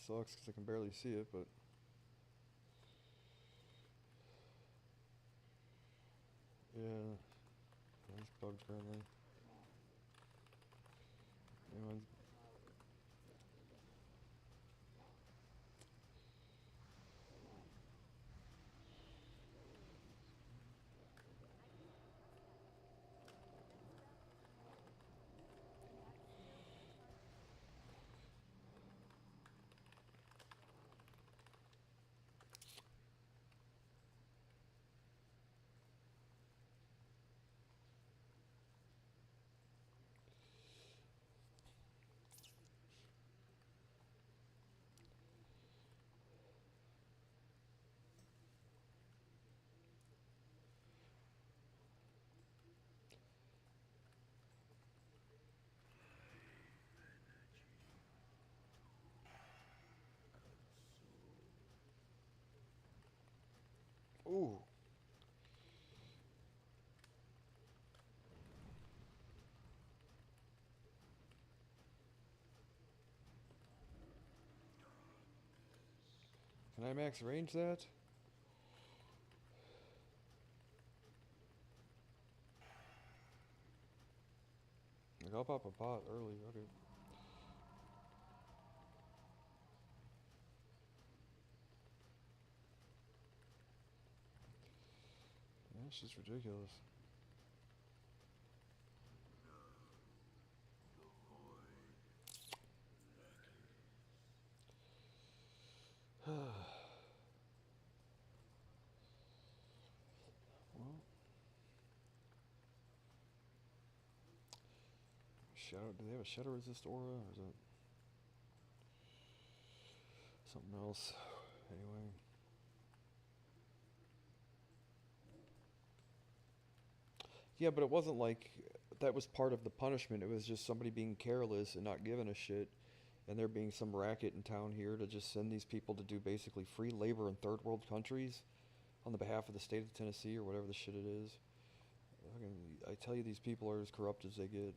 Sucks because I can barely see it, but. Yeah, that's bugged apparently. Anyone's ooh. Can I max range that? Like I'll pop a pot early. Okay. That's just ridiculous. Well, shadow. Do they have a shadow resist aura, or is it something else? Anyway. Yeah, but it wasn't like that was part of the punishment. It was just somebody being careless and not giving a shit, and there being some racket in town here to just send these people to do basically free labor in third world countries on the behalf of the state of Tennessee or whatever the shit it is. I tell you, these people are as corrupt as they get.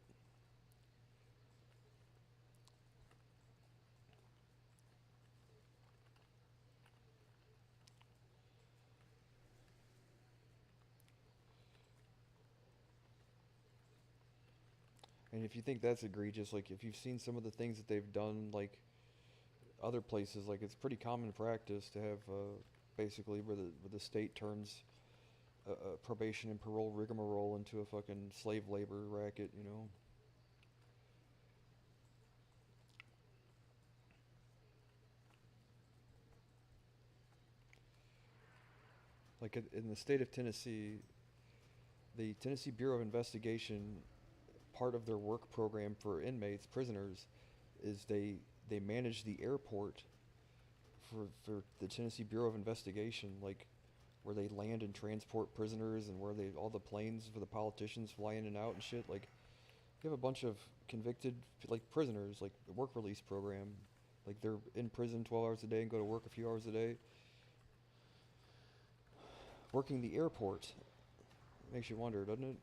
And if you think that's egregious, like if you've seen some of the things that they've done, like other places, like it's pretty common practice to have basically where the state turns probation and parole rigmarole into a fucking slave labor racket, you know? Like in the state of Tennessee, the Tennessee Bureau of Investigation, part of their work program for inmates, prisoners, is they manage the airport for the Tennessee Bureau of Investigation, like where they land and transport prisoners and where they all the planes for the politicians fly in and out and shit. Like you have a bunch of convicted like prisoners, like the work release program, like they're in prison 12 hours a day and go to work a few hours a day, working the airport. Makes you wonder, doesn't it?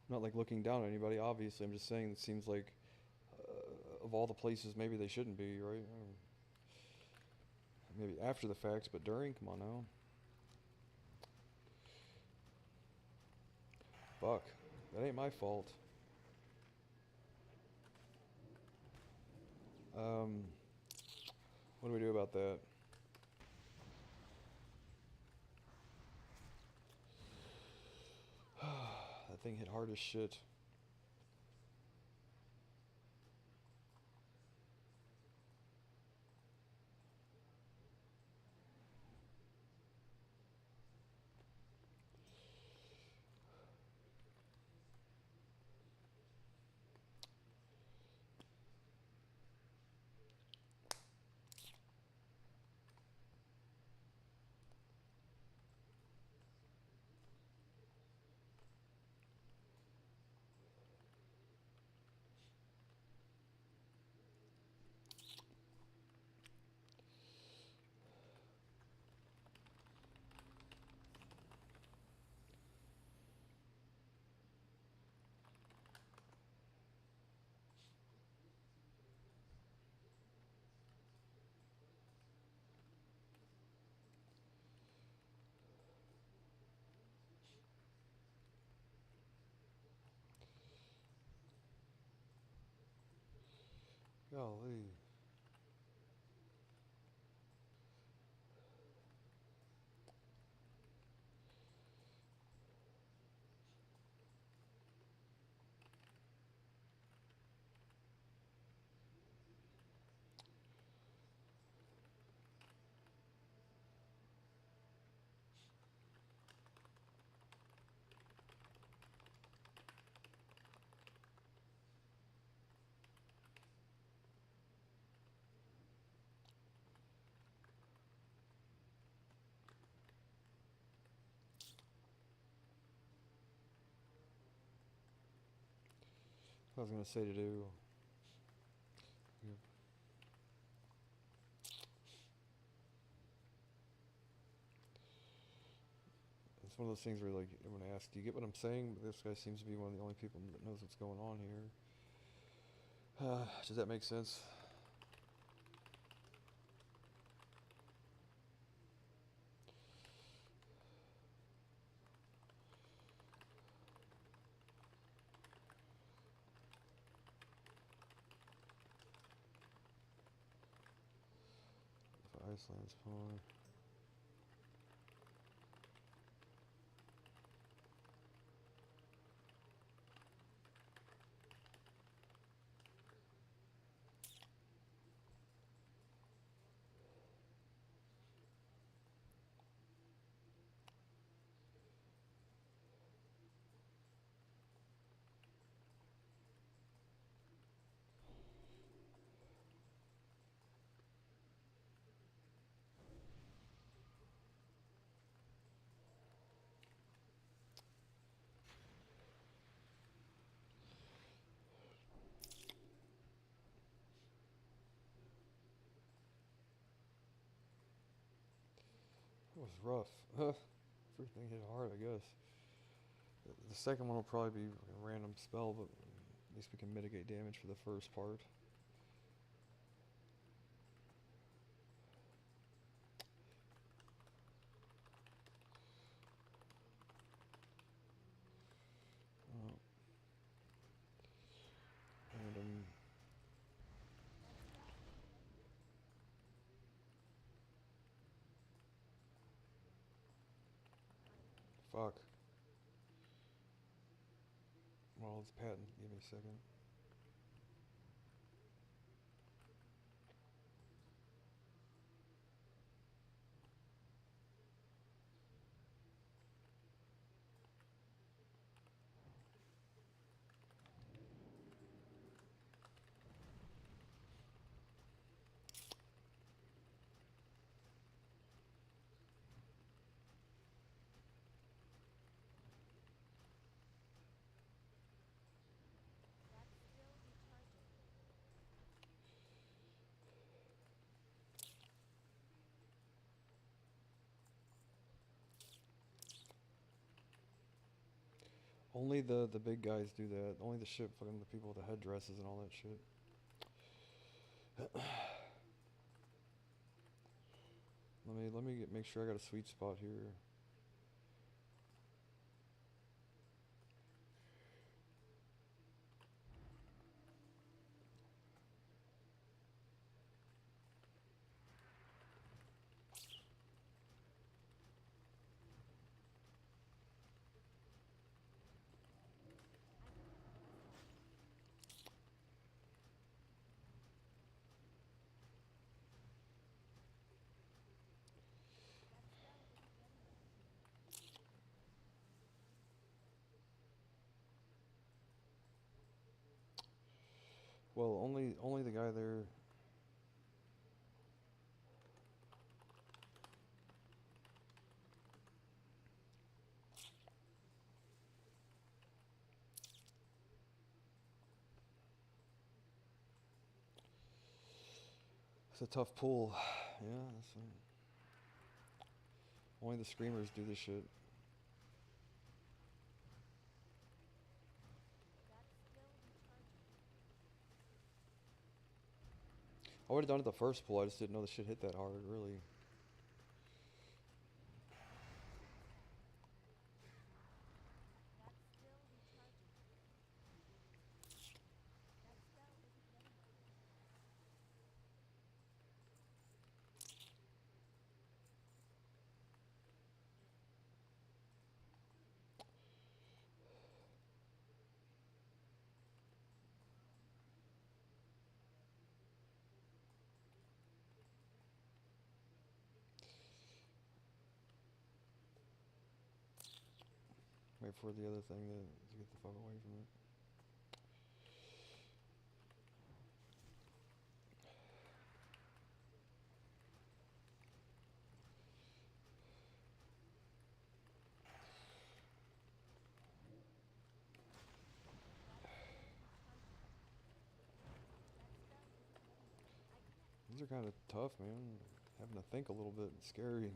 I'm not like looking down on anybody. Obviously, I'm just saying it seems like of all the places, maybe they shouldn't be, right? Maybe after the fact, but during, come on now. Fuck, that ain't my fault. Um, what do we do about that? That thing hit hard as shit. Golly. I was gonna say to do. Yeah. It's one of those things where like I'm gonna ask, do you get what I'm saying? But this guy seems to be one of the only people that knows what's going on here. Does that make sense? If Iceland's fine. It was rough. Everything hit hard, I guess. The second one will probably be a random spell, but at least we can mitigate damage for the first part. Uh, random. Fuck. Well, it's patent. Give me a second. Only the big guys do that. Only the ship, fucking the people with the headdresses and all that shit. Let me make sure I got a sweet spot here. Well, only the guy there. It's a tough pull. Yeah, only the screamers do this shit. I would have done it the first pull. I just didn't know the shit hit that hard. Really. Wait for the other thing to get the fuck away from it. These are kind of tough, man. Having to think a little bit. It's scary.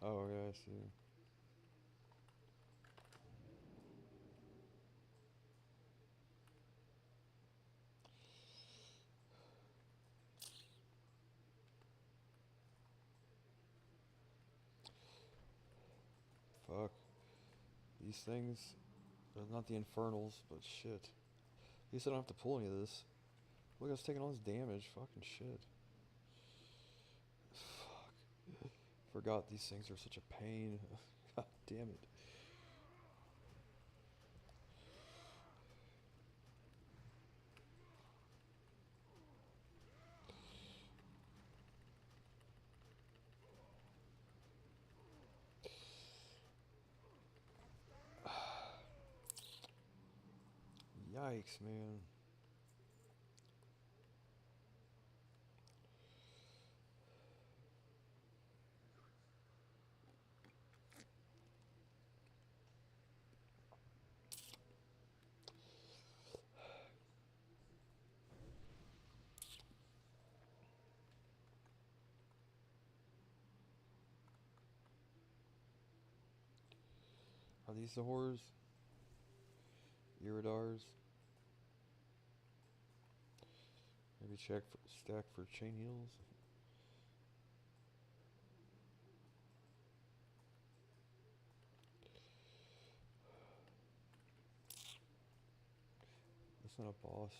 Oh, yeah, I see. Fuck. These things, they're not the infernals, but shit. At least I don't have to pull any of this. Look, I was taking all this damage. Fucking shit. Fuck. Forgot these things are such a pain. God damn it. Yikes, man. Are these the horrors? Iridars? Maybe check for stack for chain heals. That's not a boss.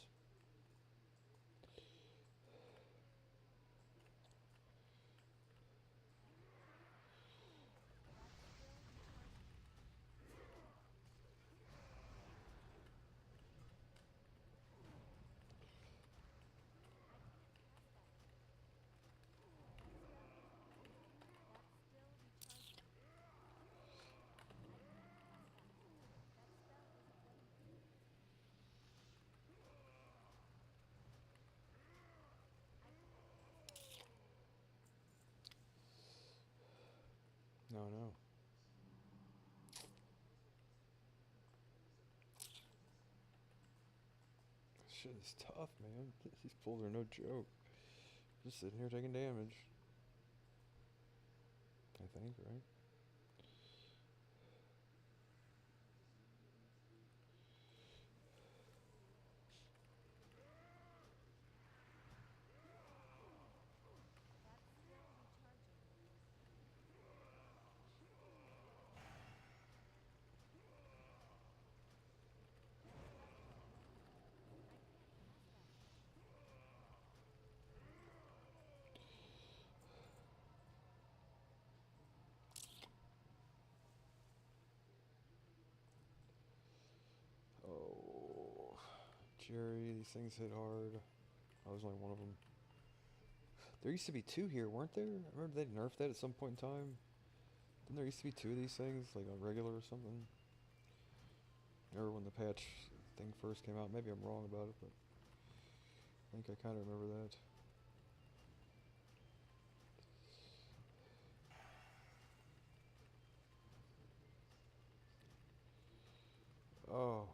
No, no. Shit is tough, man. These pulls are no joke. Just sitting here taking damage. I think, right? Oh, Jerry, these things hit hard. I was only one of them. There used to be two here, weren't there? I remember they nerfed that at some point in time. Didn't there used to be two of these things, like on regular or something? Or when the patch thing first came out. Maybe I'm wrong about it, but I think I kind of remember that. Oh.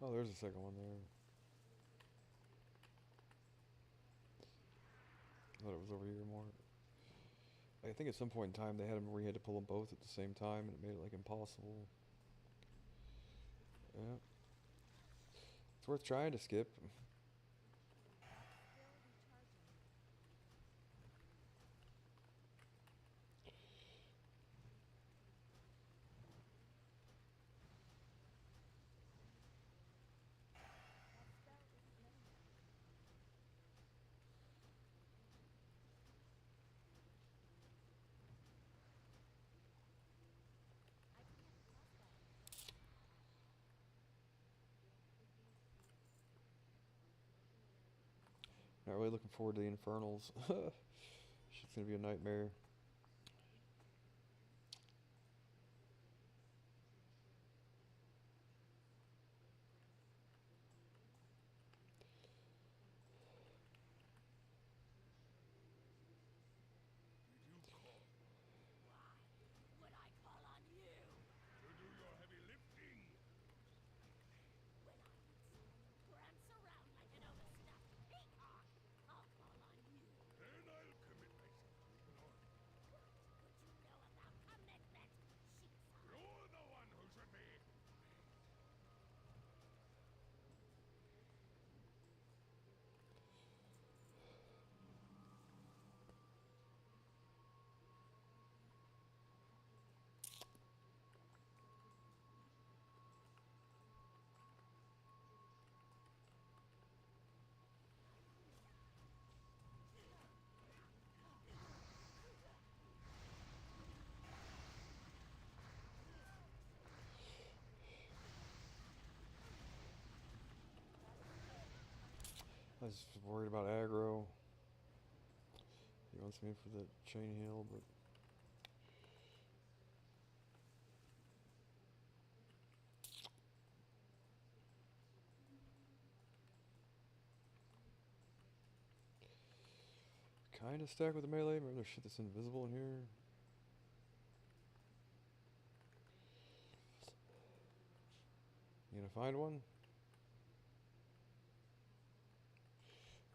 Oh, there's a second one there. I thought it was over here more. I think at some point in time they had him where you had to pull them both at the same time, and it made it like impossible. Yeah, it's worth trying to skip. Not really looking forward to the Infernals. Shit's gonna be a nightmare. I was worried about aggro. He wants me for the chain heal, but kind of stack with the melee. Maybe there's shit that's invisible in here. You gonna find one?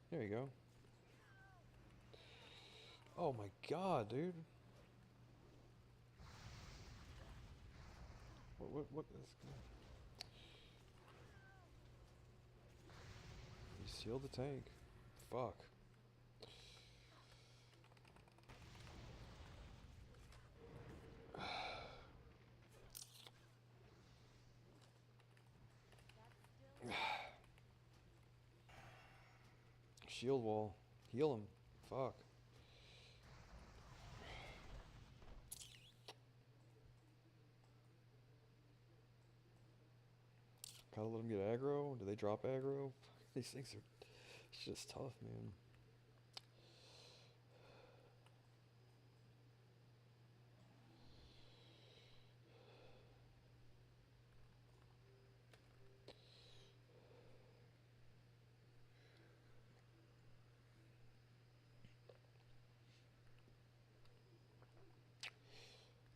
There you go. Oh my god, dude. What is... You sealed the tank. Fuck. Shield wall. Heal him. Fuck. Gotta let him get aggro. Do they drop aggro? These things are... It's just tough, man.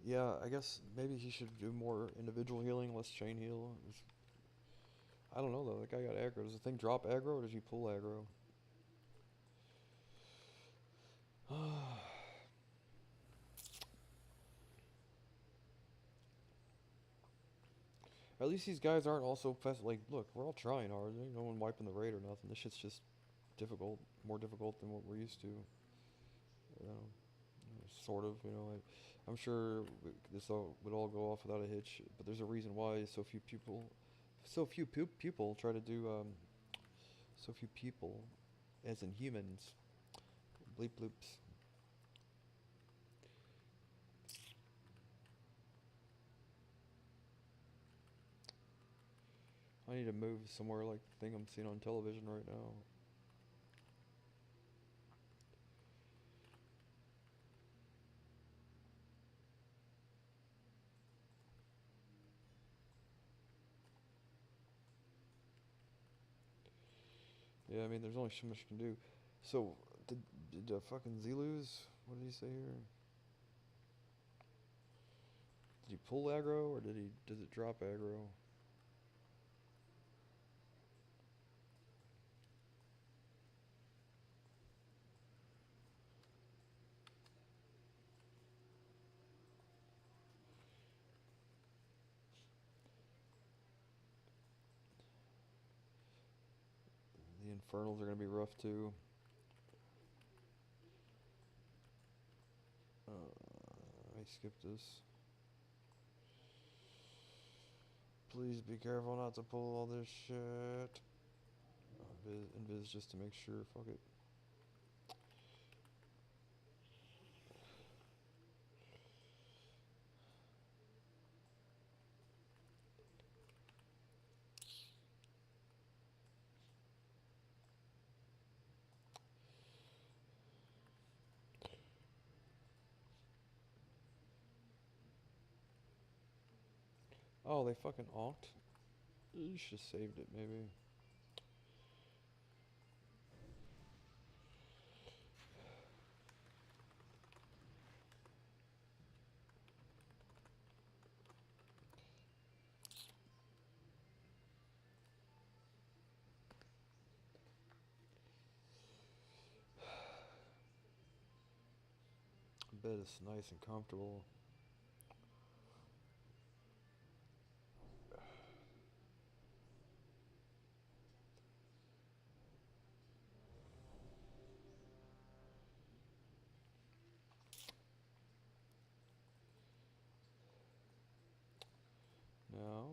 Yeah, I guess maybe he should do more individual healing, less chain heal. I don't know though. That guy got aggro. Does the thing drop aggro or does he pull aggro? At least these guys aren't also like, look, we're all trying hard. There ain't no one wiping the raid or nothing. This shit's just difficult, more difficult than what we're used to. You know, sort of. You know, I'm sure this all would all go off without a hitch. But there's a reason why so few people try to do so few people, as in humans, bleep bloops. I need to move somewhere like the thing I'm seeing on television right now. Yeah, I mean, there's only so much you can do. So, did fucking Z lose? What did he say here? Did he pull aggro or does it drop aggro? Infernals are gonna be rough too. Let me skip this. Please be careful not to pull all this shit. Invis just to make sure. Fuck it. Oh, they fucking onked? You should have saved it, maybe. Bed is nice and comfortable. Now,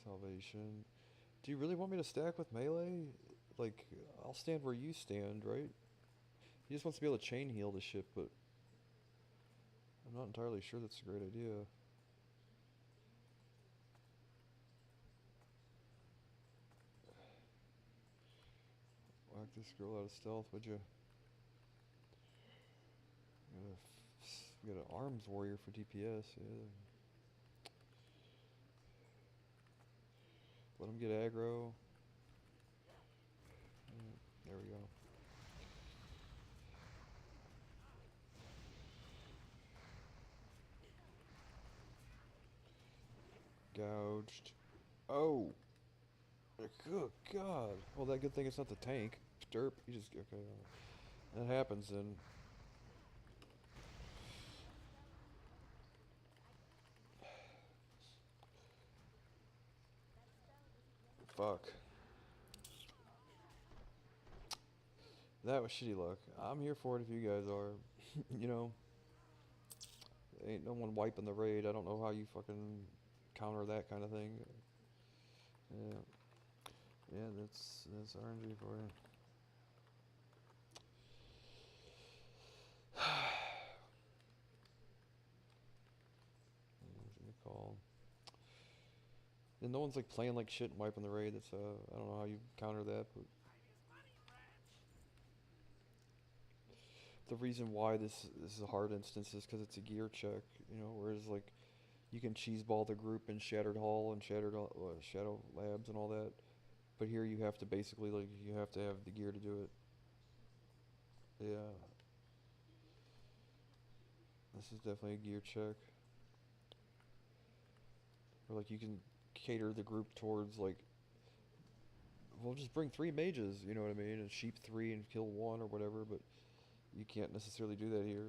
salvation. Do you really want me to stack with melee? Like, I'll stand where you stand, right? He just wants to be able to chain heal this shit, but I'm not entirely sure that's a great idea. Whack this girl out of stealth, would you? We got an arms warrior for DPS, yeah. Let him get aggro. There we go. Gouged. Oh! Good God! Well, that good thing it's not the tank. Derp. You just okay. That happens then. Fuck. That was shitty luck. I'm here for it if you guys are. You know, ain't no one wiping the raid. I don't know how you fucking counter that kind of thing. Yeah. Yeah, that's RNG for you. Call. And no one's like playing like shit and wiping the raid. That's I don't know how you counter that, but the reason why this is a hard instance is because it's a gear check. You know, whereas like you can cheeseball the group in Shattered Hall and Shadow Labs and all that, but here you have to basically like you have to have the gear to do it. Yeah, this is definitely a gear check. Or like you can cater the group towards like, well, just bring 3 mages, you know what I mean, and sheep 3 and kill 1 or whatever, but you can't necessarily do that here.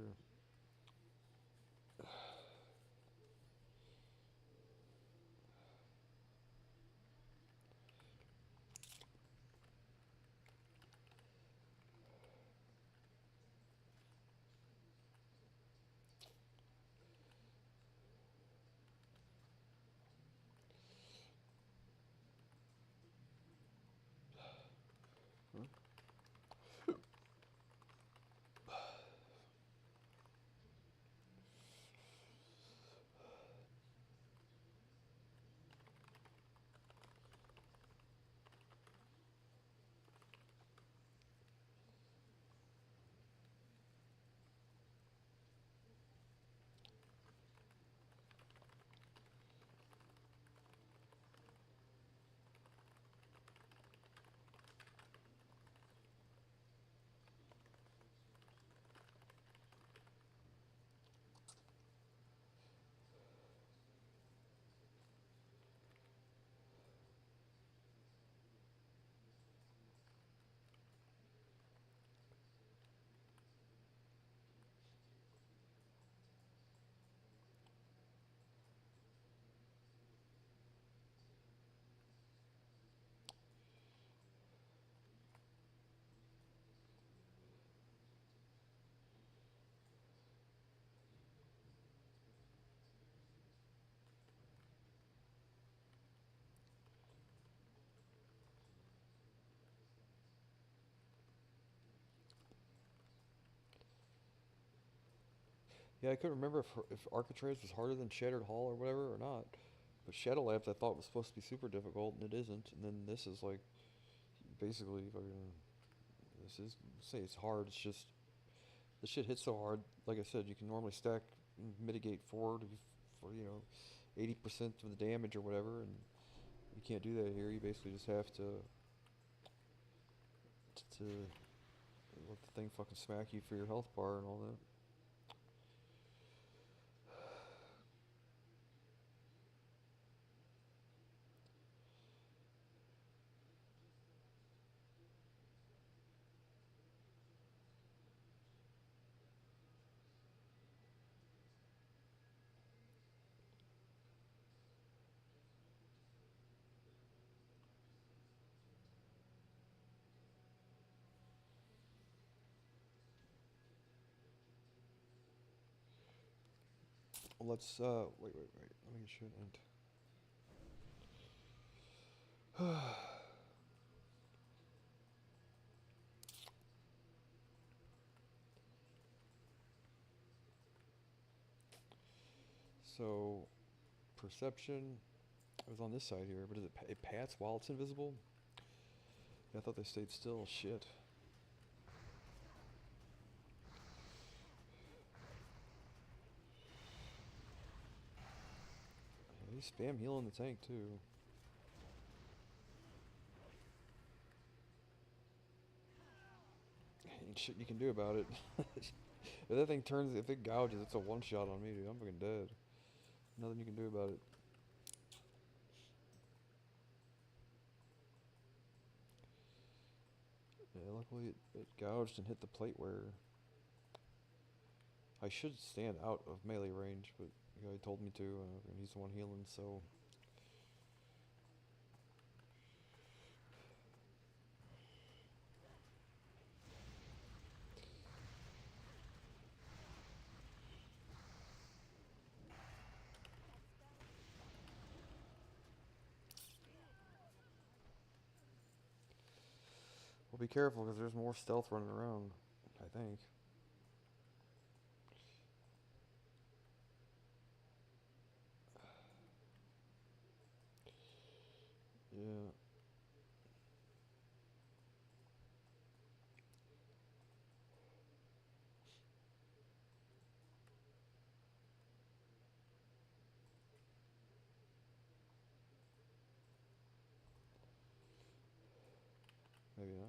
Yeah, I couldn't remember if Architrave was harder than Shattered Hall or whatever or not. But Shadow Labs I thought was supposed to be super difficult, and it isn't. And then this is like basically fucking. This is say it's hard. It's just this shit hits so hard. Like I said, you can normally stack mitigate 80% of the damage or whatever, and you can't do that here. You basically just have to let the thing fucking smack you for your health bar and all that. Let's wait. Let me get shit and so perception. It was on this side here, but it pats while it's invisible? Yeah, I thought they stayed still. Shit. Yeah, he's spam healing the tank too. Ain't shit you can do about it. If that thing turns, if it gouges, it's a one shot on me, dude. I'm fucking dead. Nothing you can do about it. Yeah, luckily it gouged and hit the plate where I should stand out of melee range, but the guy told me to, and he's the one healing, so. Well, be careful, because there's more stealth running around, I think. Yeah. Maybe not.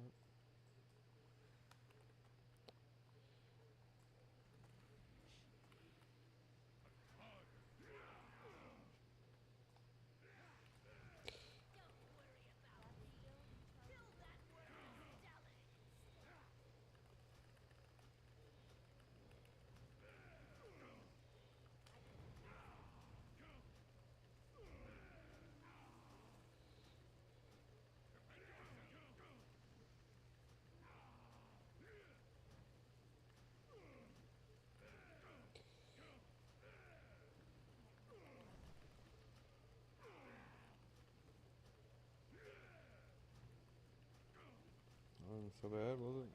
Wasn't so bad, was it?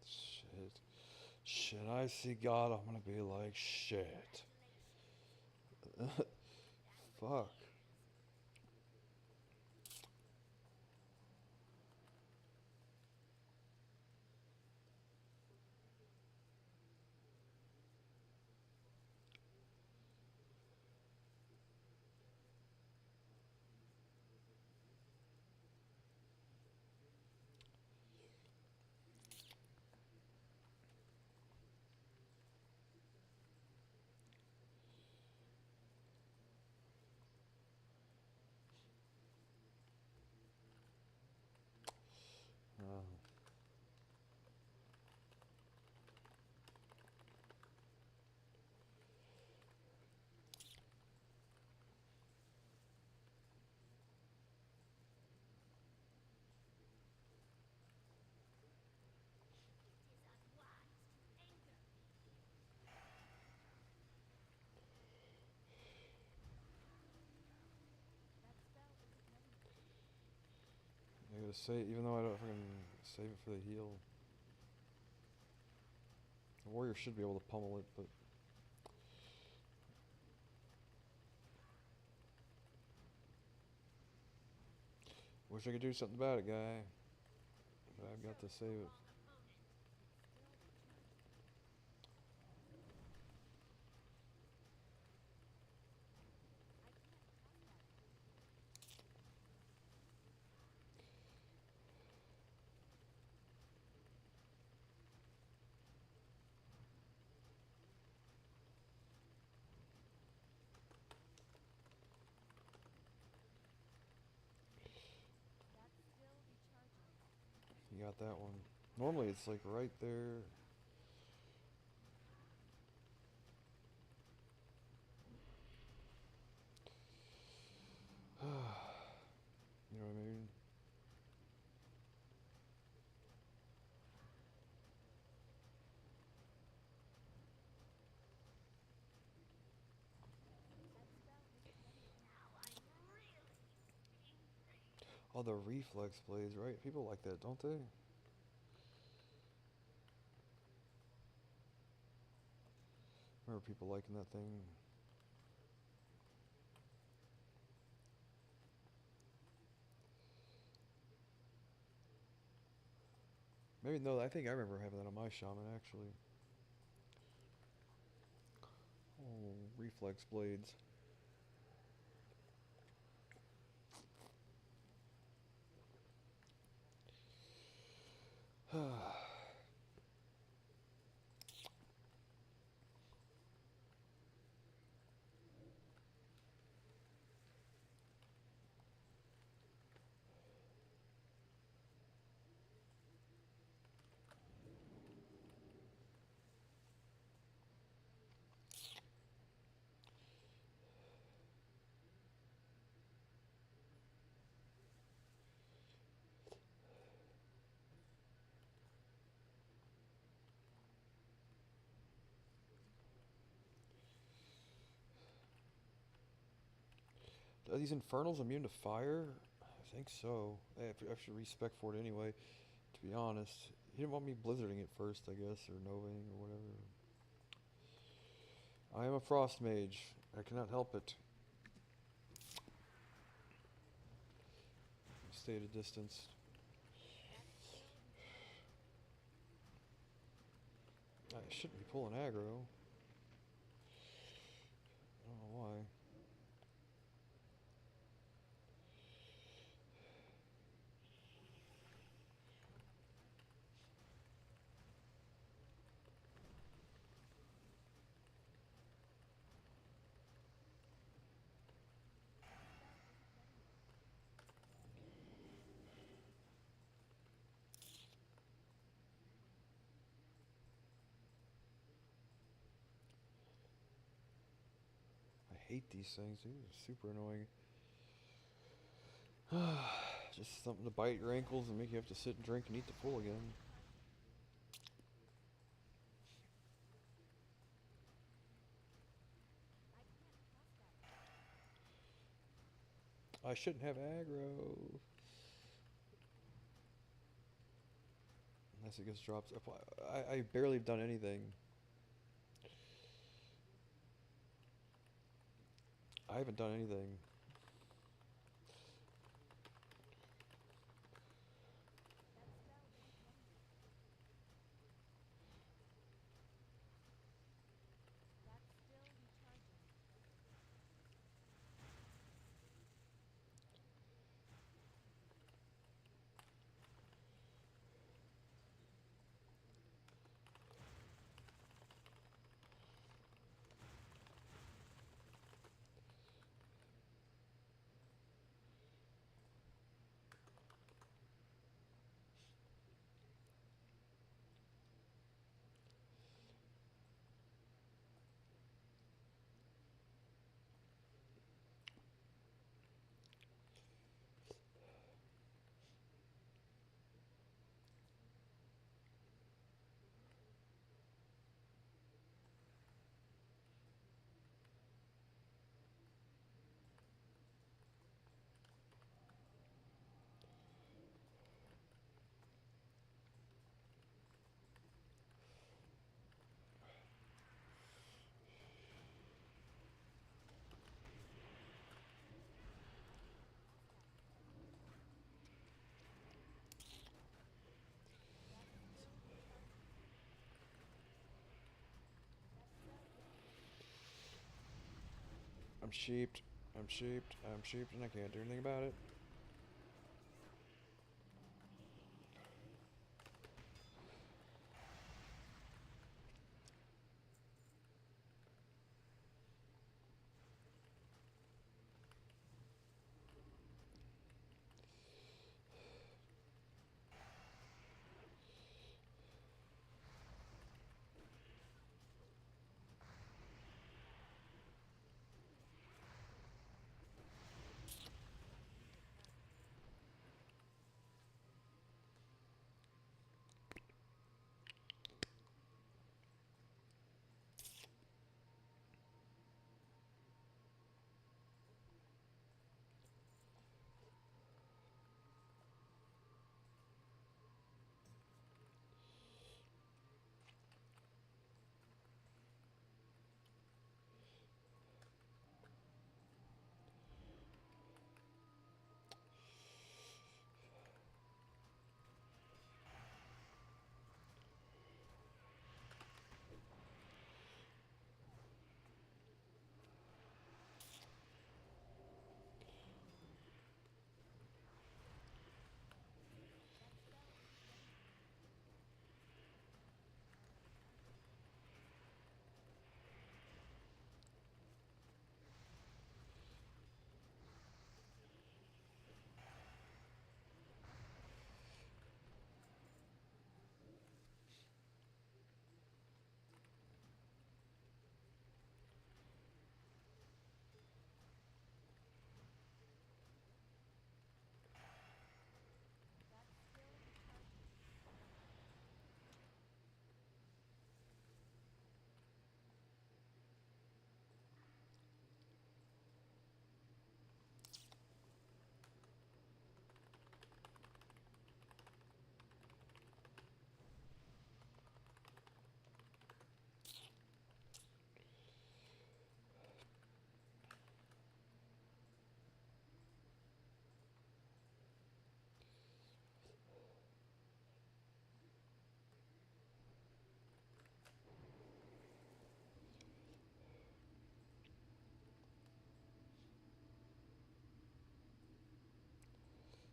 Shit. Shit, I see God, I'm gonna be like, shit. Fuck. gotta say, even though I don't fucking save it for the heal. The warrior should be able to pummel it, but wish I could do something about it, guy. But I've got to save it. You got that one. Normally it's like right there. You know what I mean? Oh, the reflex blades, right? People like that, don't they? Remember people liking that thing? Maybe no, I think I remember having that on my shaman actually. Oh, reflex blades. Are these infernals immune to fire? I think so. I have extra respect for it anyway, to be honest. He didn't want me blizzarding it first, I guess, or novaing or whatever. I am a frost mage. I cannot help it. Stay at a distance. I shouldn't be pulling aggro. I don't know why. I hate these things. These are super annoying. Just something to bite your ankles and make you have to sit and drink and eat the full again. I shouldn't have aggro. Unless it gets dropped. I barely have done anything. I haven't done anything. I'm sheeped. I'm sheeped. I'm sheeped, and I can't do anything about it.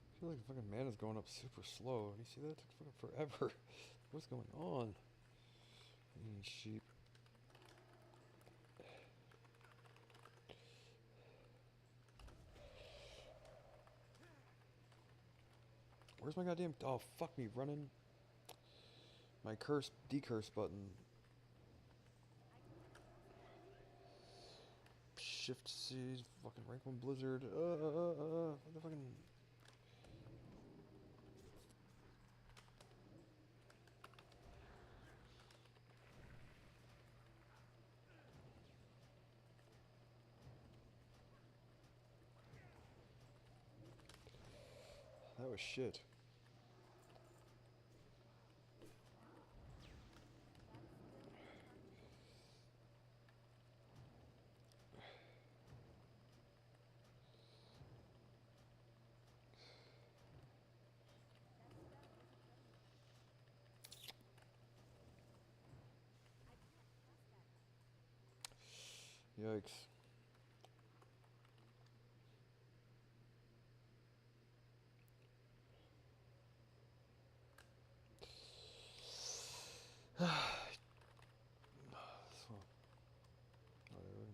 I feel like the fucking mana's going up super slow. You see that? It took fucking forever. What's going on? Sheep. Where's my goddamn... Oh, fuck me, running. My curse, decurse button. Shift C, fucking rank 1 blizzard. What the fucking... That was shit. Yikes. So, whatever.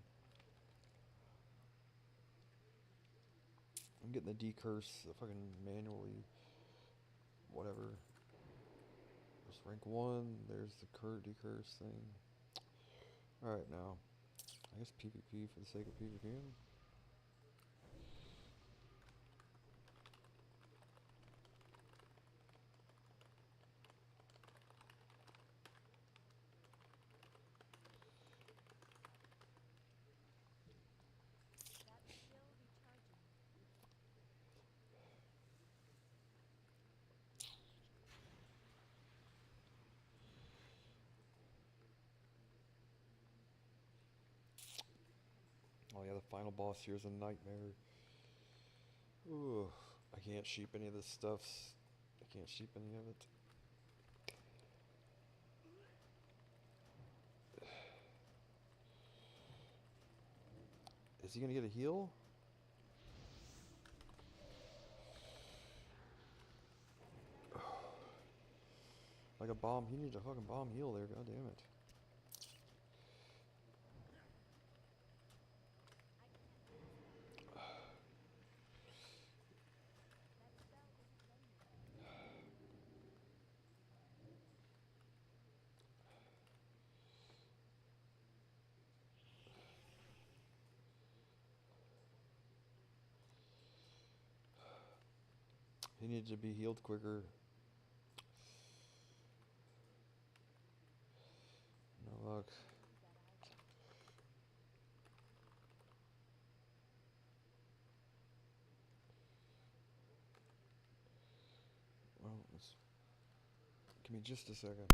I'm getting the decurse fucking manually. Whatever. There's rank 1, there's the decurse thing. Alright, now. I guess PvP for the sake of PvPing. Oh yeah, the final boss here is a nightmare. Ooh, I can't sheep any of this stuff. I can't sheep any of it. Is he gonna get a heal? Like a bomb. He needs a fucking bomb heal there. God damn it. He needs to be healed quicker. No luck. Well, let's give me just a second.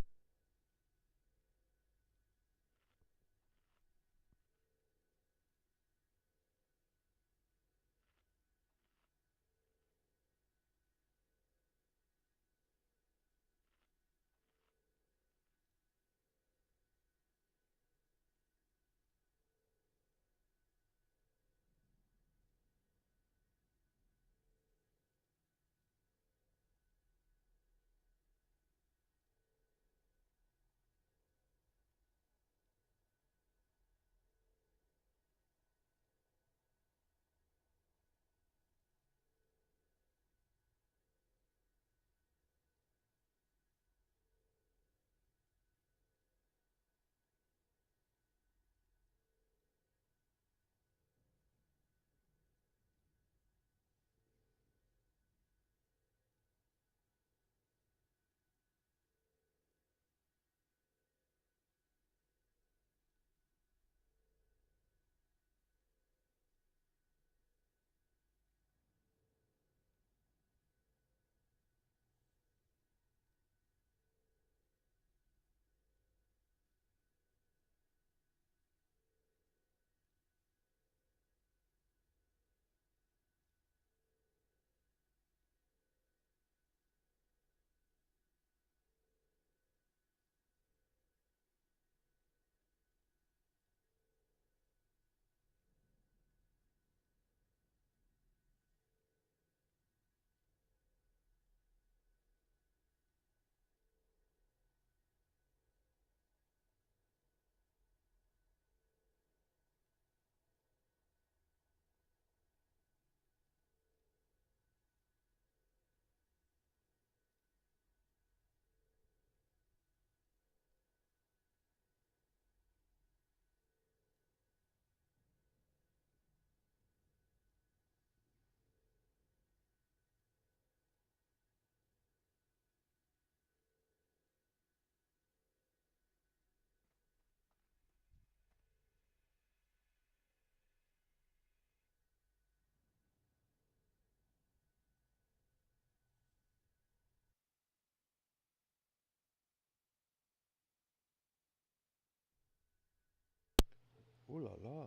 Ooh la la.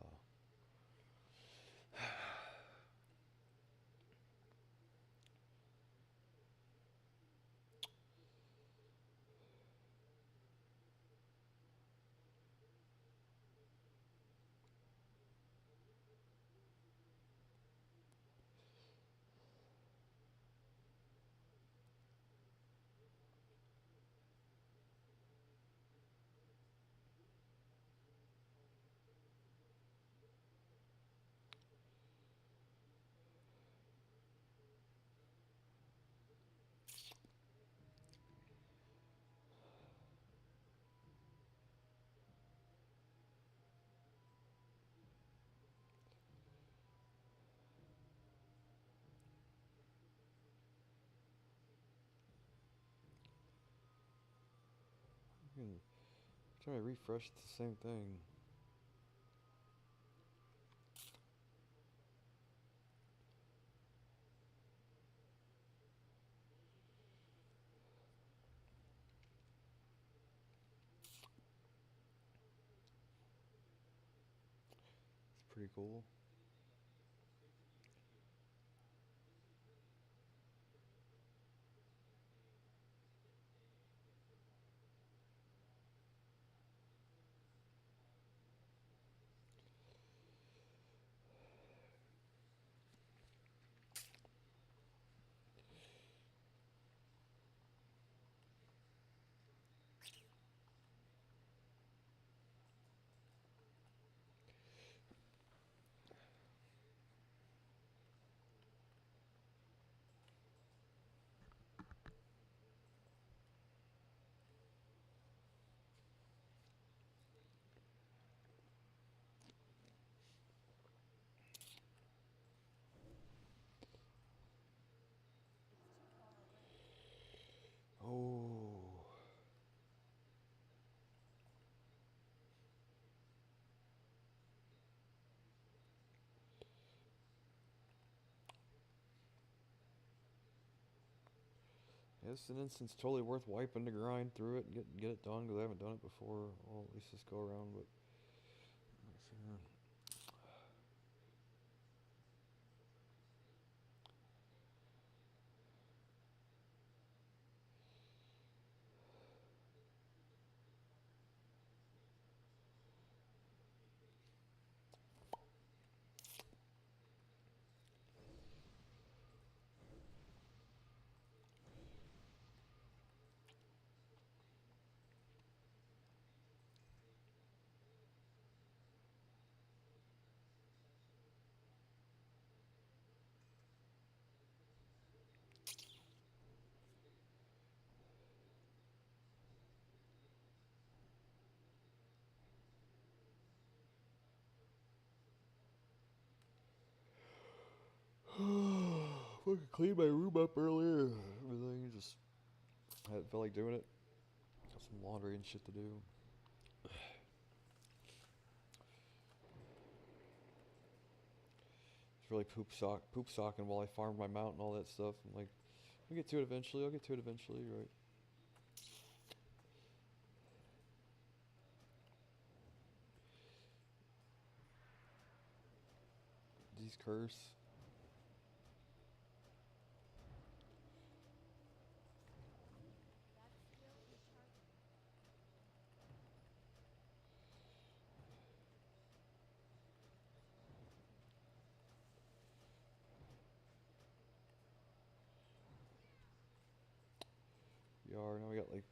I'm trying to refresh the same thing. It's pretty cool. It's an instance totally worth wiping the grind through it and get it done because I haven't done it before. Well, at least this go around. But let's see here. Fucking cleaned my room up earlier. Everything just I didn't feel like doing it. Got some laundry and shit to do. It's really poop socking while I farmed my mount and all that stuff. I'm like, I'll get to it eventually. I'll get to it eventually, right? These curse. Yar. Now we got like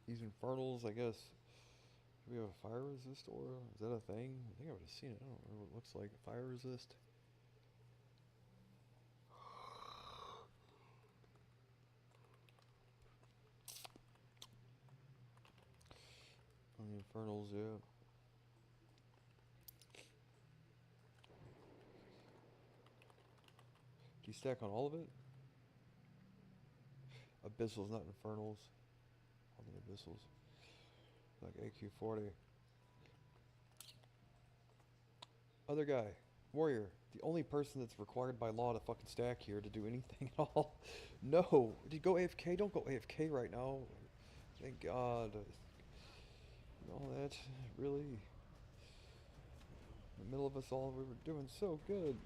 these infernals, I guess. Do we have a fire resist aura? Is that a thing? I think I would have seen it. I don't remember what it looks like. Fire resist. On the infernals, yeah. Do you stack on all of it? Abyssals, not infernals. All the abyssals. Like AQ40. Other guy. Warrior. The only person that's required by law to fucking stack here to do anything at all. No. Did you go AFK? Don't go AFK right now. Thank God. All that. Really. In the middle of us all, we were doing so good.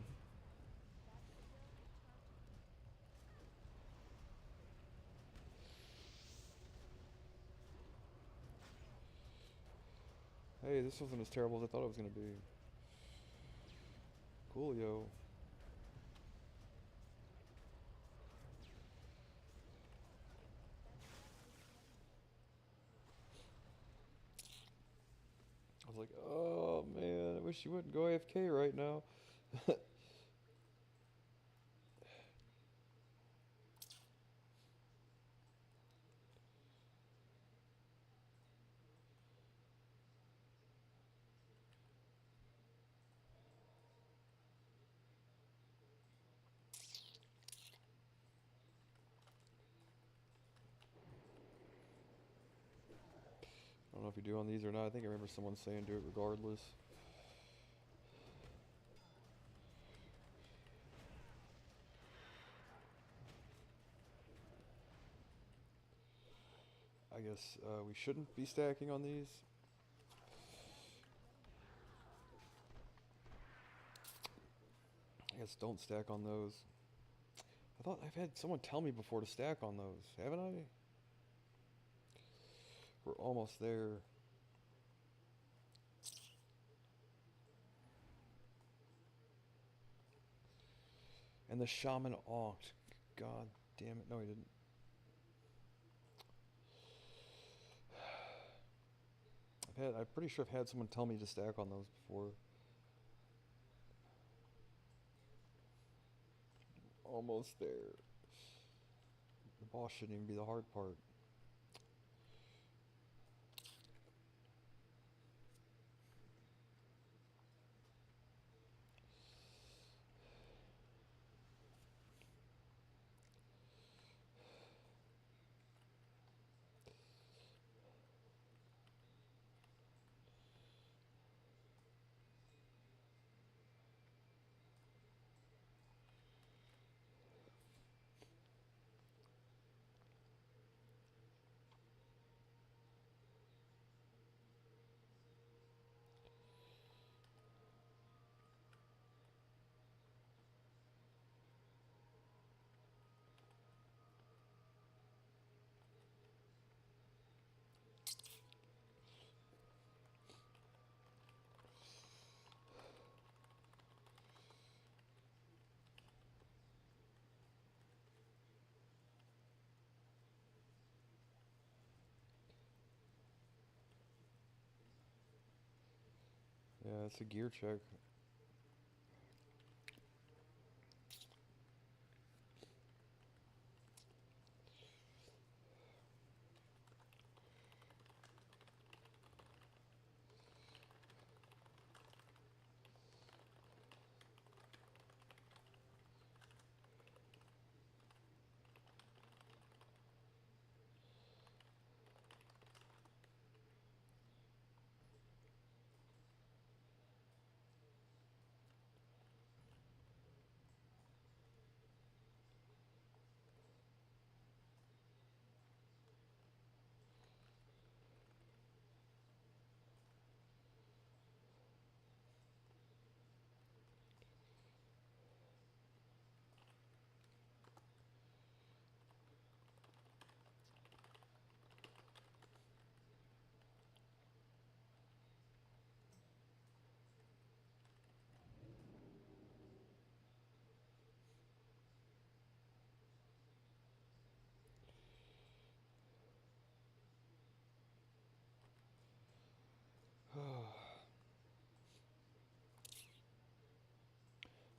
Hey, this wasn't as terrible as I thought it was going to be. Cool, yo. I was like, oh man, I wish you wouldn't go AFK right now. I don't know if you do on these or not. I think I remember someone saying do it regardless. I guess we shouldn't be stacking on these. I guess don't stack on those. I thought I've had someone tell me before to stack on those, haven't I? We're almost there. And the shaman onked. God damn it. No, he didn't. I'm pretty sure I've had someone tell me to stack on those before. Almost there. The boss shouldn't even be the hard part. Yeah, it's a gear check.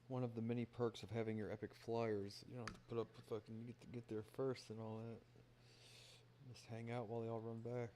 One of the many perks of having your epic flyers, you don't have to put up with fucking, you get to get there first and all that. Just hang out while they all run back.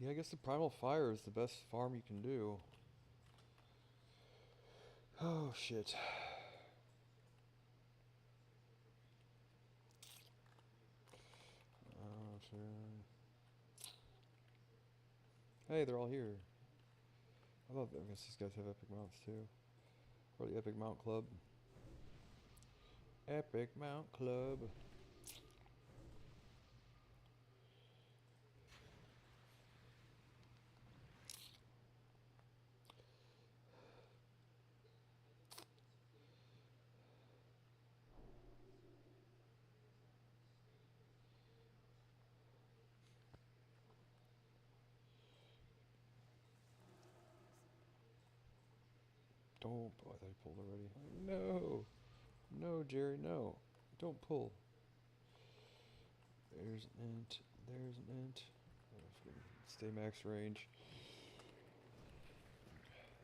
Yeah, I guess the Primal Fire is the best farm you can do. Oh, shit. Oh, sure. Hey, they're all here. I guess these guys have epic mounts too. Or the Epic Mount Club. Epic Mount Club. Don't. Oh, I thought he pulled already. No. No, Jerry, no. Don't pull. There's an int. There's an int. Stay max range.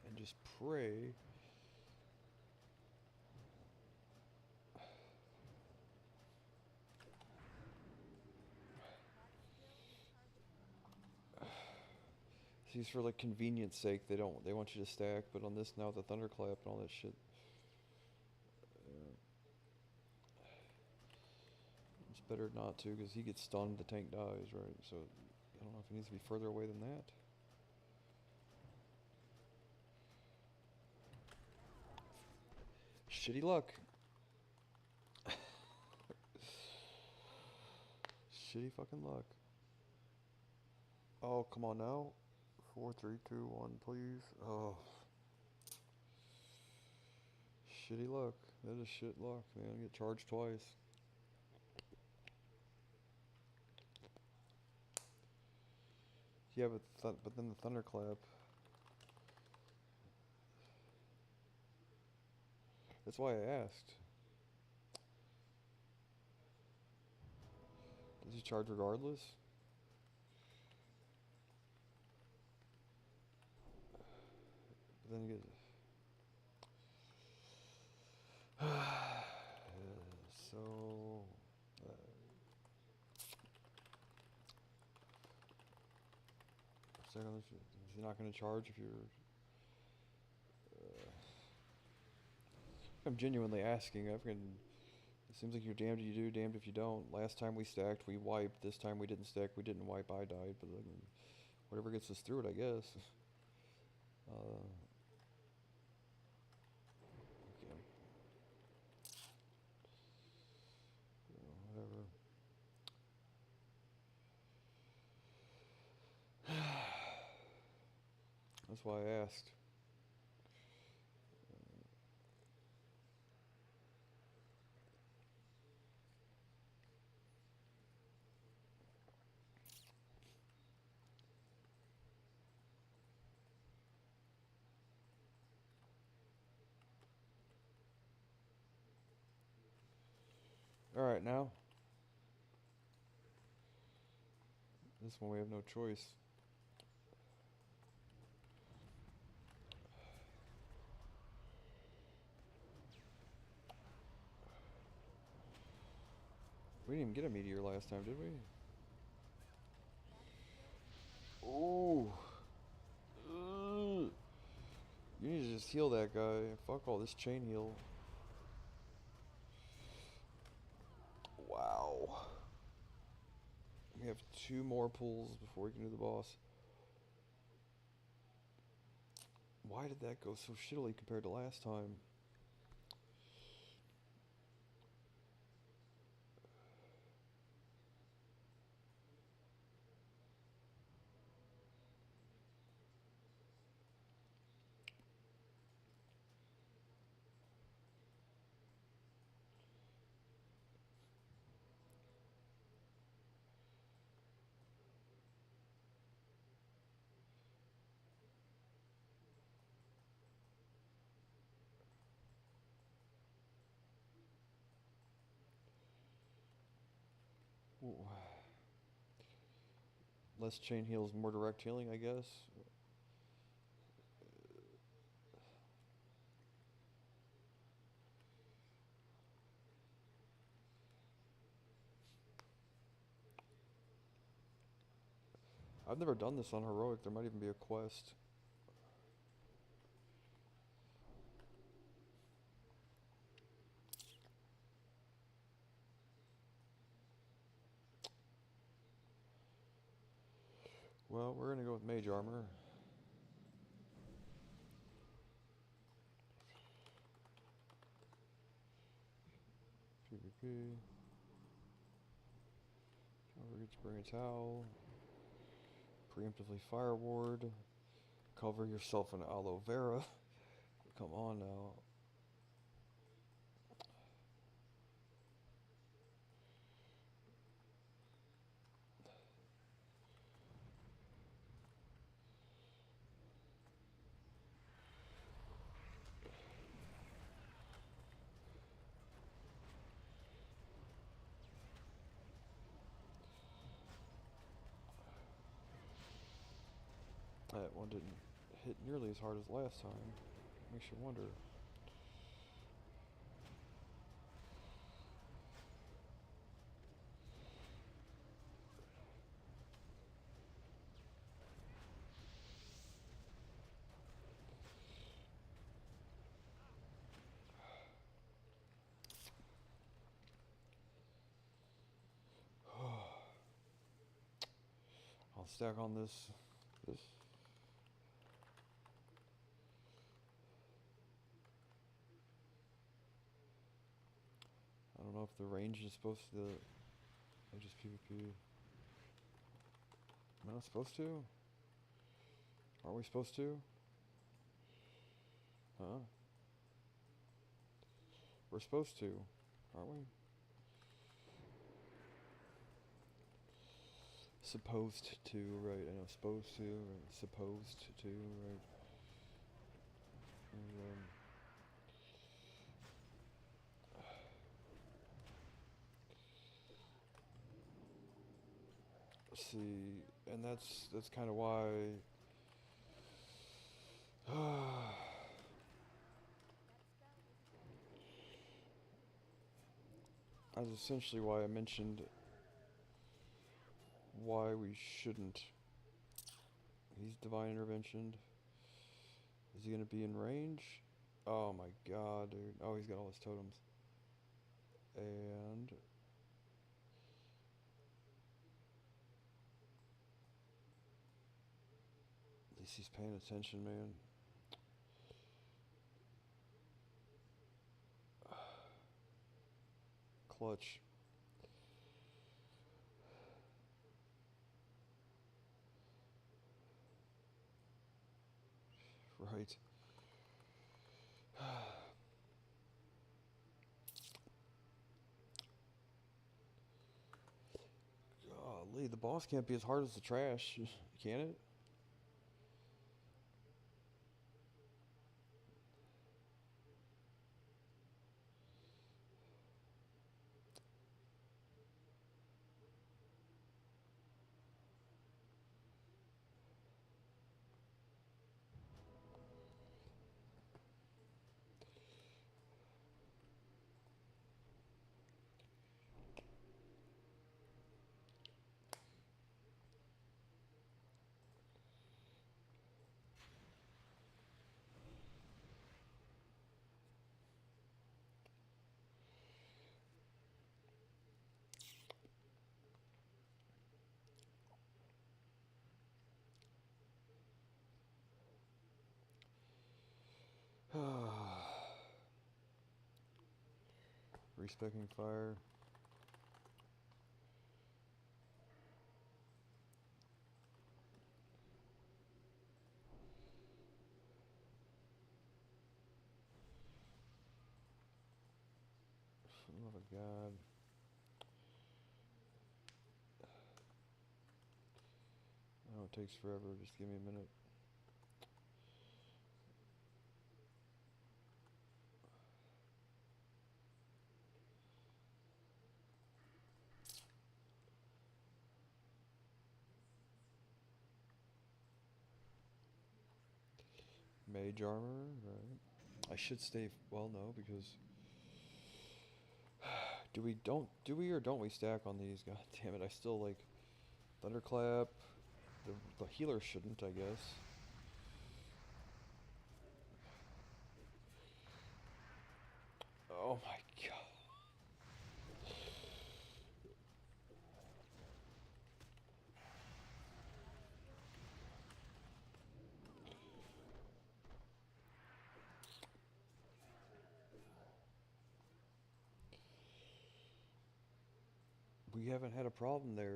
And just pray. See, for like convenience sake, they want you to stack, but on this now, the thunderclap and all that shit. It's better not to, because he gets stunned, the tank dies, right? So, I don't know if it needs to be further away than that. Shitty luck. Shitty fucking luck. Oh, come on now. 4, 3, 2, 1, please. Oh. Shitty luck. That is shit luck, man. I get charged twice. Yeah, but then the thunderclap. That's why I asked. Does he charge regardless? But then you get. So. Is he not going to charge if you're. I'm genuinely asking. It seems like you're damned if you do, damned if you don't. Last time we stacked, we wiped. This time we didn't stack, we didn't wipe. I died, but whatever gets us through it, I guess. Okay. Whatever. That's why I asked. Alright, now. This one we have no choice. We didn't even get a meteor last time, did we? Ooh. Ugh. You need to just heal that guy. Fuck all this chain heal. Wow. We have 2 more pulls before we can do the boss. Why did that go so shittily compared to last time? Ooh. Less chain heals, more direct healing, I guess. I've never done this on heroic. There might even be a quest. Well, we're gonna go with mage armor. PvP. Don't forget to bring a towel. Preemptively fire ward. Cover yourself in aloe vera. Come on now. That one didn't hit nearly as hard as last time. Makes you wonder. I'll stack on this. I don't know if the range is supposed to. I just PvP. Am I not supposed to? Aren't we supposed to? Huh? We're supposed to, aren't we? Supposed to, right? I know, supposed to, right? Supposed to, right? And, see, and that's kind of why. That's essentially why I mentioned why we shouldn't. He's divine intervention. Is he gonna be in range? Oh my god, dude. Oh, he's got all his totems. And at least he's paying attention, man. Clutch. Right. Golly, the boss can't be as hard as the trash, can it? Respecking fire. Oh my god. I know it takes forever. Just give me a minute. Mage armor, right? I should stay. Well, no, because do we or don't we stack on these? God damn it! I still like thunderclap. The healer shouldn't, I guess. Oh my god. We haven't had a problem there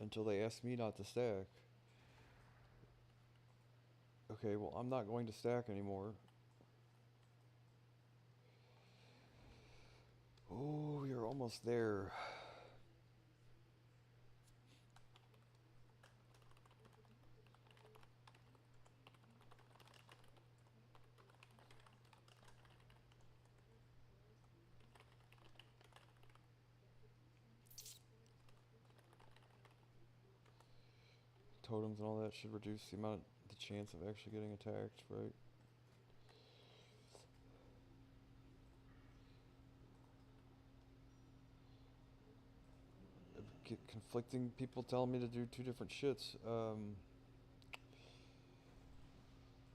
until they asked me not to stack. Okay, well, I'm not going to stack anymore. Oh, you're almost there. Totems and all that should reduce the chance of actually getting attacked, right? Get conflicting people telling me to do two different shits.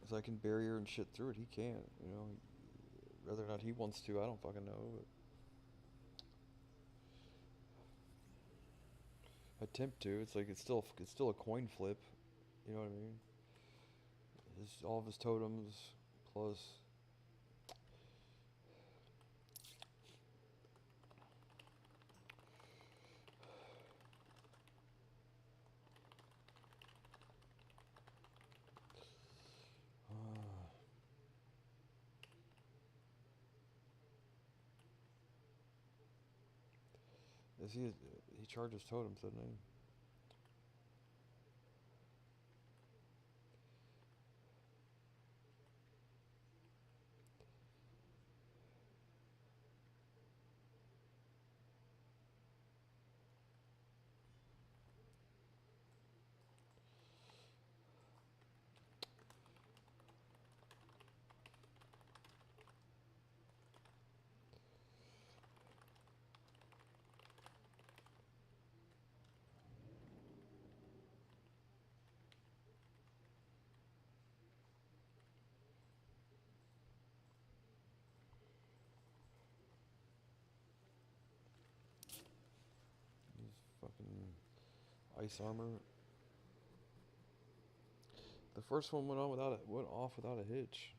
Cause I can barrier and shit through it. He can't, you know. Whether or not he wants to, I don't fucking know. But attempt to. It's like it's still a coin flip. You know what I mean? All of his totems plus. Is he charges totems, doesn't he? He's fucking ice armor. The first one went off without a hitch.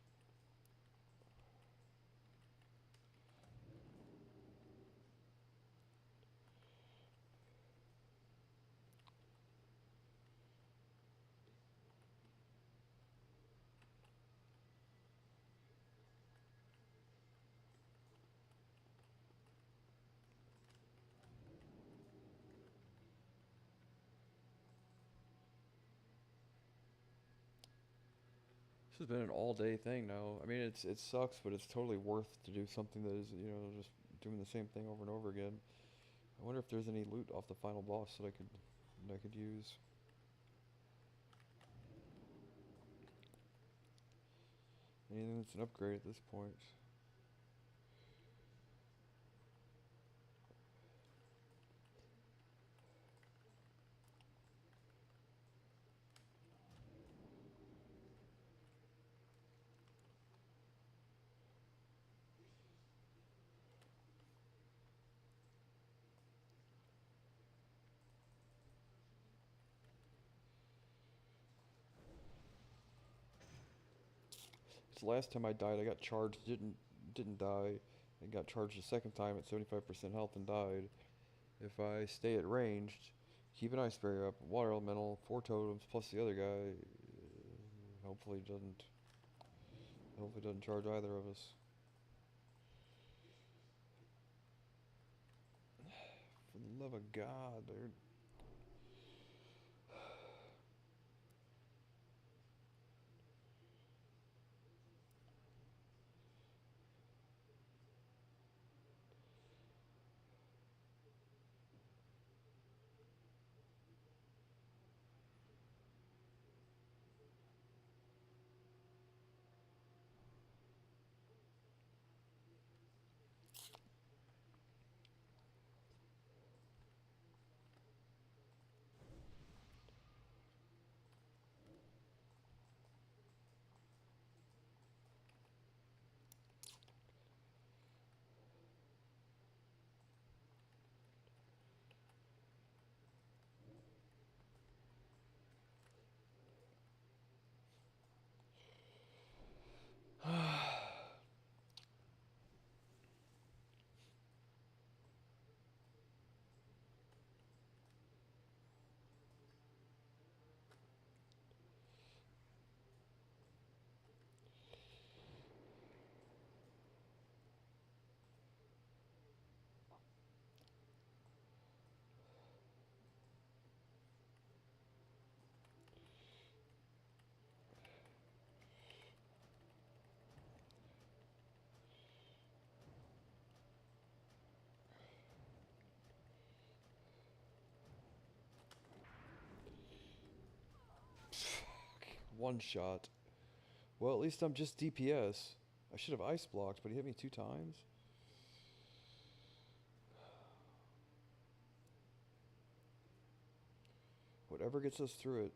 This has been an all-day thing now. I mean, it sucks, but it's totally worth to do something that is, just doing the same thing over and over again. I wonder if there's any loot off the final boss that I could use. Anything that's an upgrade at this point. So last time I died, I got charged, didn't die, and got charged a second time at 75% health and died. If I stay at ranged, keep an ice barrier up, water elemental, 4 totems plus the other guy. Hopefully doesn't charge either of us. For the love of God, dude. One shot. Well, at least I'm just DPS. I should have ice blocked, but he hit me 2 times. Whatever gets us through it.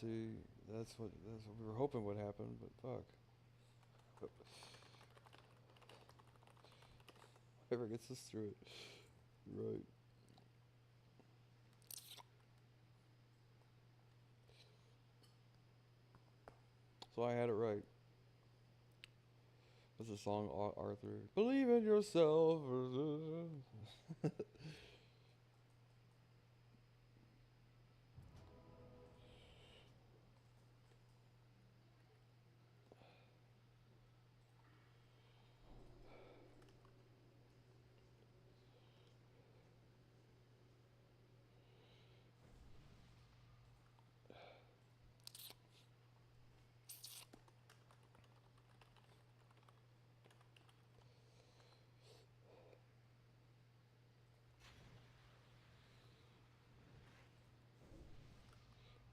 See, that's what we were hoping would happen, but fuck. Whatever gets us through it. Right. So I had it right. What's the song, Arthur? Believe in yourself.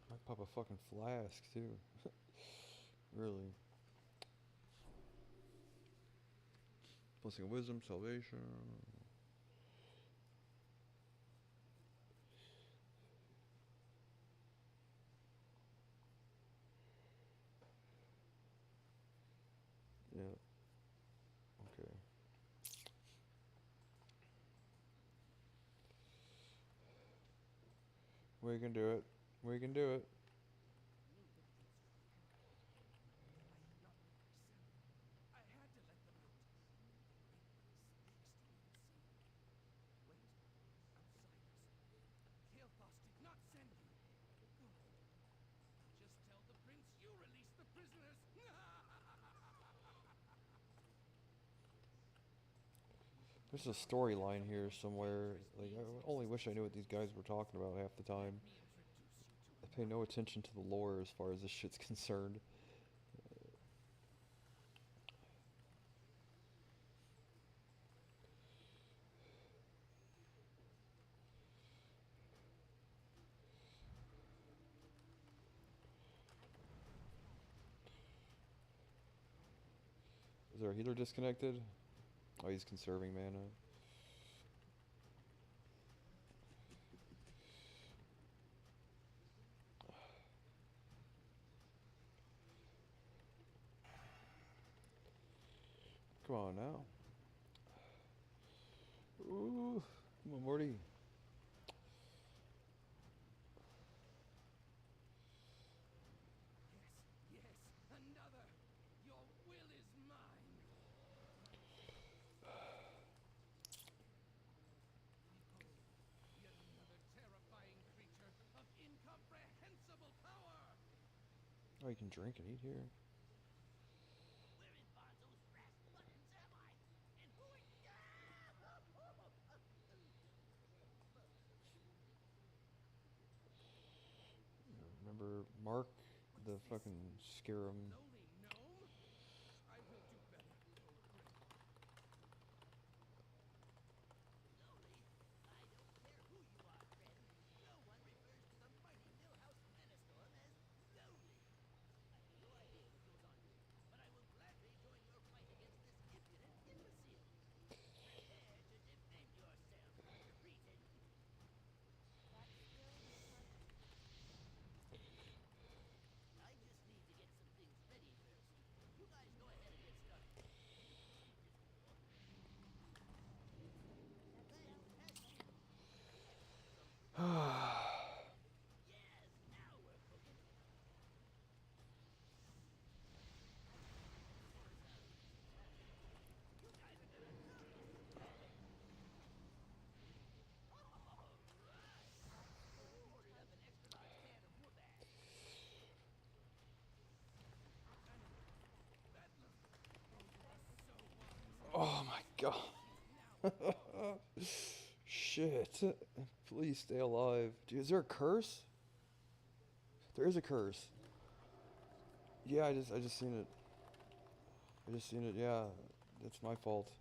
Might pop a fucking flask too. Really. Blessing of wisdom, salvation. Yeah. Okay. We can do it. We can do it. There's a storyline here somewhere. Like, I only wish I knew what these guys were talking about half the time. pay no attention to the lore as far as this shit's concerned. Is there a healer disconnected? Oh, he's conserving mana. Come on now. Ooh, come on, Morty. Oh, you can drink and eat here. Remember Mark, the fucking scarab. Oh my god. Shit. Please stay alive. Dude, is there a curse? There is a curse. Yeah, I just seen it. I just seen it, yeah. That's my fault.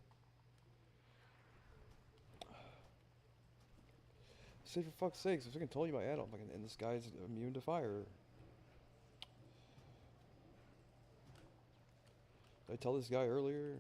Say for fuck's sakes, I was fucking told you my add-on, fucking, and this guy's immune to fire. Did I tell this guy earlier?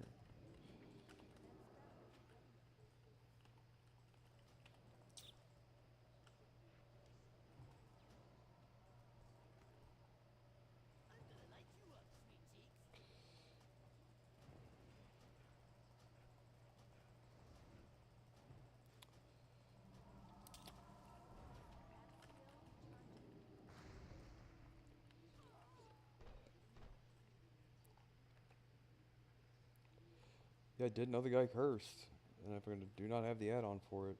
Yeah, I did know the guy cursed. And I fucking do not have the add-on for it.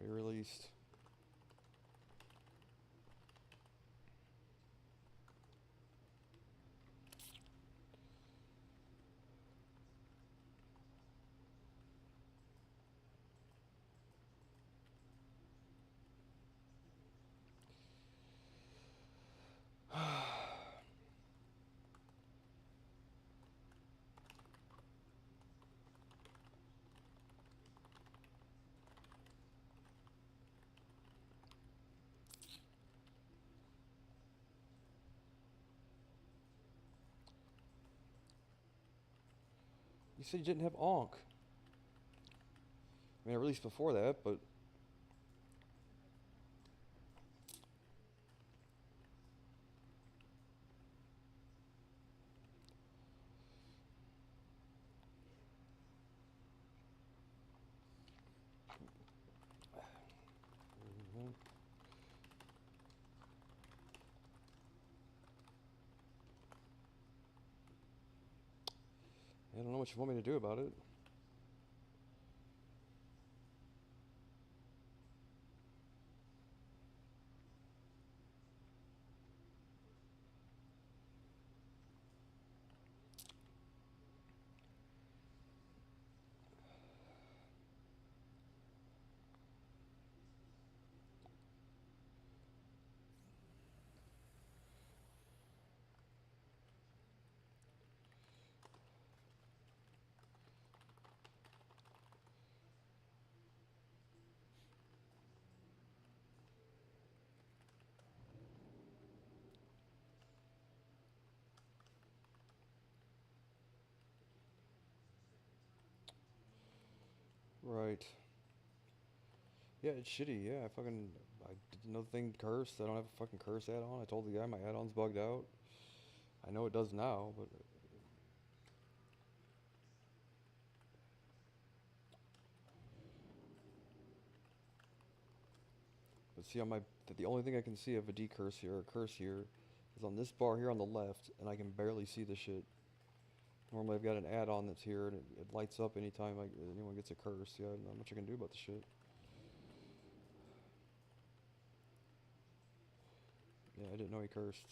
Already released. You said you didn't have Ankh. I mean, I released before that, but... I don't know what you want me to do about it. Right. Yeah, it's shitty. Yeah, I did another thing cursed. I don't have a fucking curse add-on. I told the guy my add-on's bugged out. I know it does now, but see on my the only thing I can see of a decurse here or curse here is on this bar here on the left, and I can barely see the shit. Normally I've got an add-on that's here and it lights up anytime anyone gets a curse. Yeah, not much I can do about the shit. Yeah, I didn't know he cursed.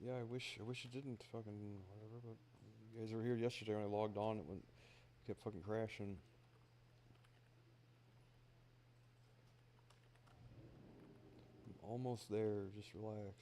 Yeah, I wish it didn't fucking whatever. But you guys were here yesterday when I logged on. It kept fucking crashing. I'm almost there. Just relax.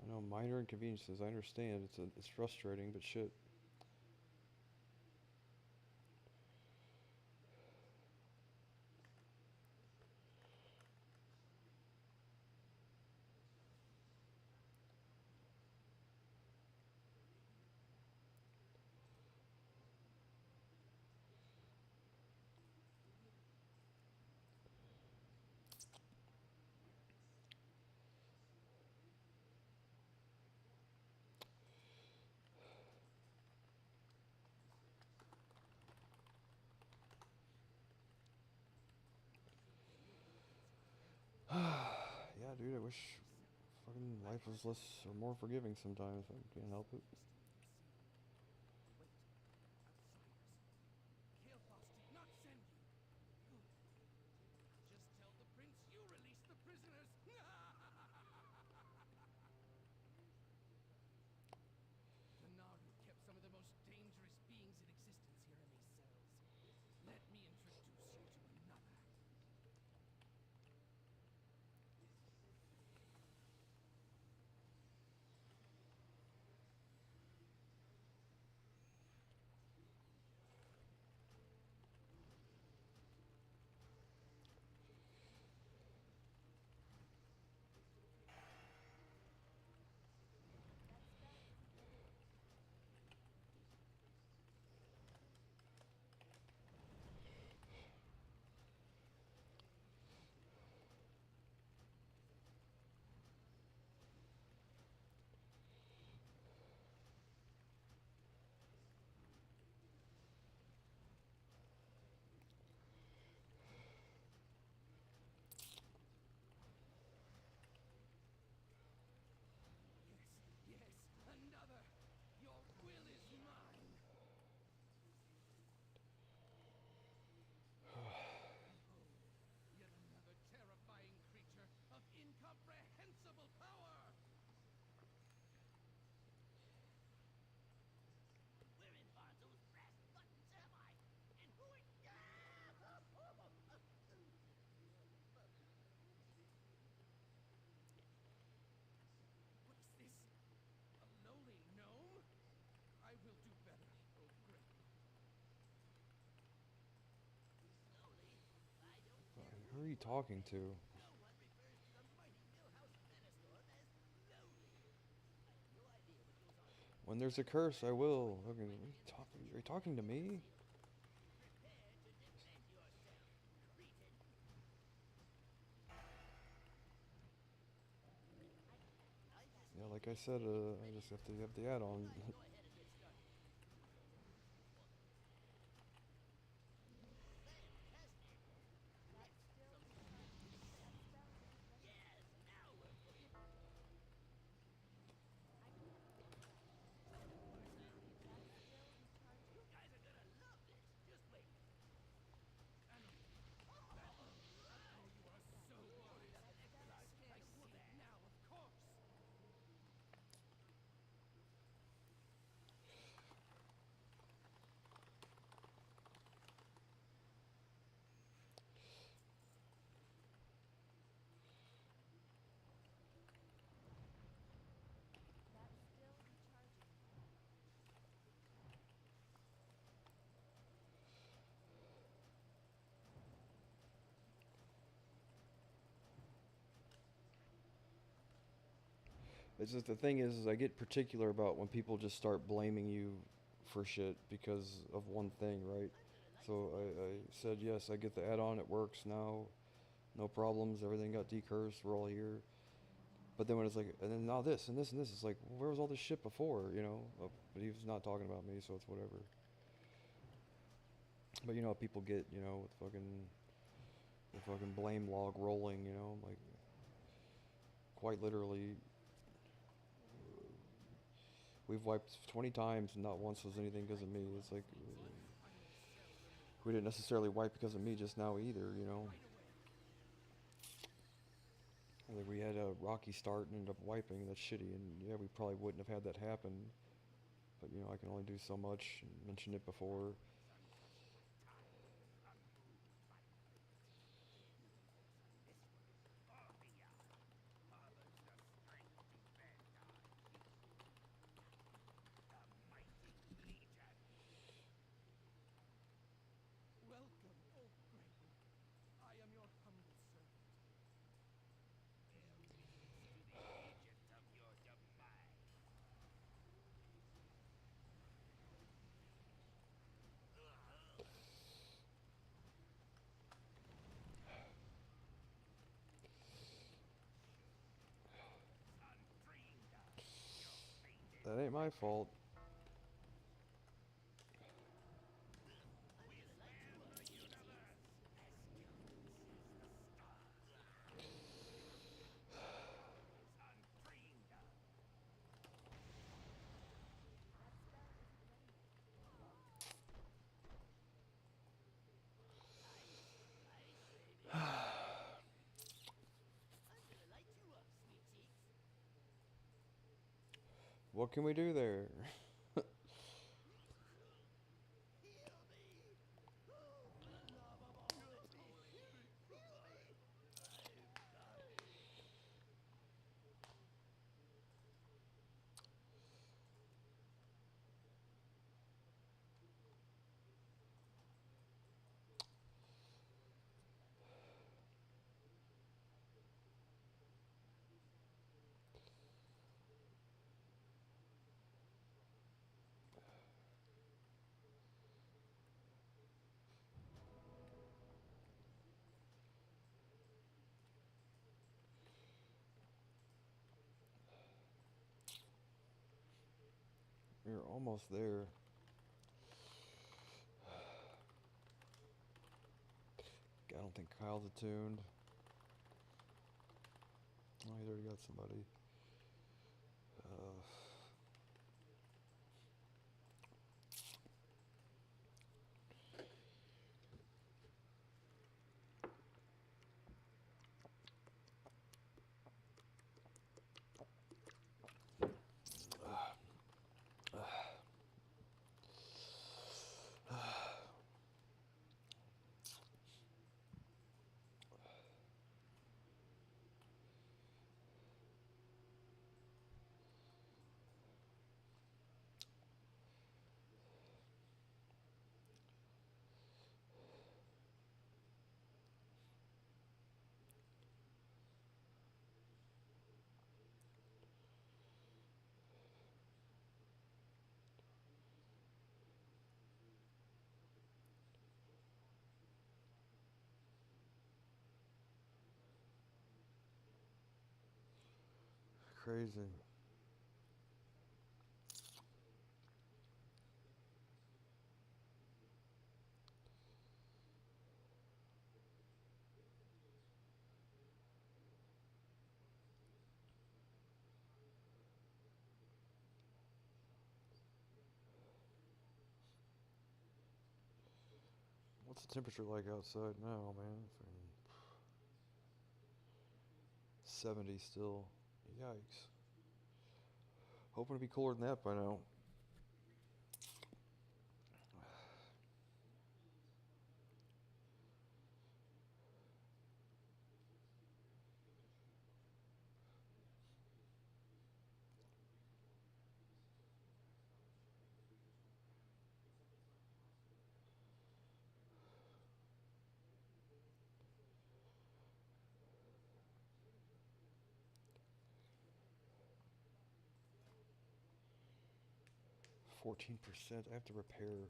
I know minor inconveniences. I understand. It's frustrating, but shit. Yeah, dude. I wish fucking life was less or more forgiving sometimes. I can't help it. are you talking to? When there's a curse, I will. Okay, are you talking to me? Yeah, like I said, I just have to have the add-on. It's just the thing is I get particular about when people just start blaming you for shit because of one thing, right? So I said yes, I get the add-on, it works now, no problems, everything got decursed, we're all here. But then when it's like, and then now this and this and this, it's like, well, where was all this shit before, you know? But he was not talking about me, so it's whatever. But you know how people get, you know, with the fucking blame log rolling, you know, like quite literally, we've wiped 20 times and not once was anything because of me. It's like we didn't necessarily wipe because of me just now either, you know. Like we had a rocky start and ended up wiping. That's shitty, and yeah, we probably wouldn't have had that happen. But you know, I can only do so much. Mentioned it before. That ain't my fault. What can we do there? We're almost there. I don't think Kyle's attuned. Oh, he's already got somebody. Uh, crazy. What's the temperature like outside now, man? 70 still. Yikes. Hoping to be cooler than that by now. %. I have to repair.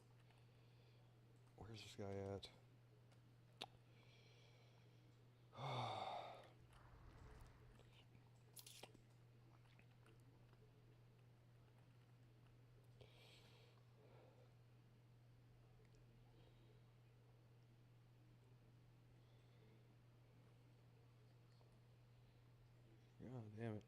Where's this guy at? God damn it.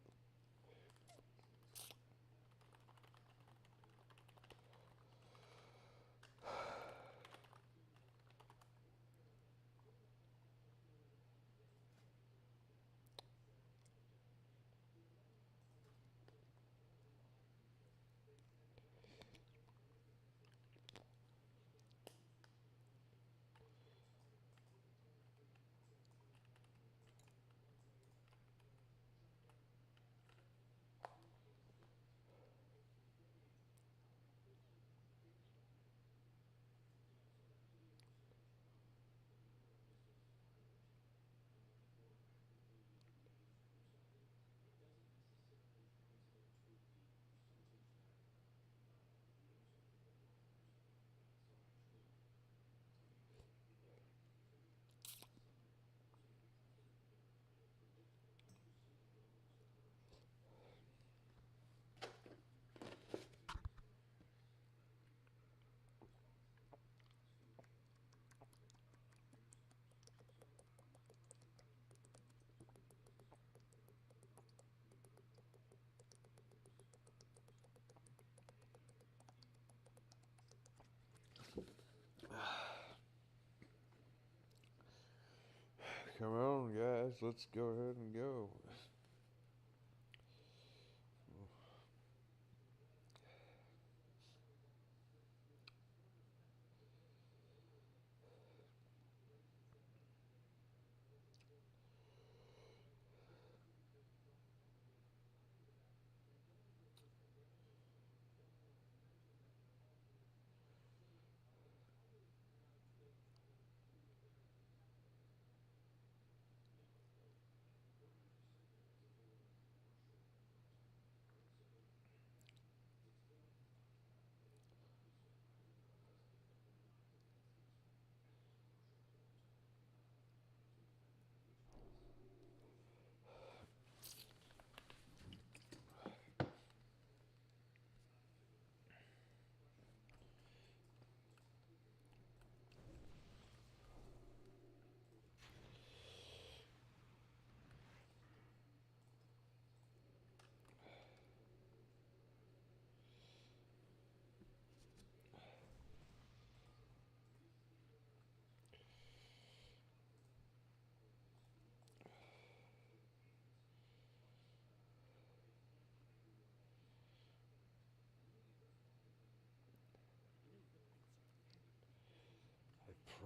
Come on, guys. Let's go ahead and go.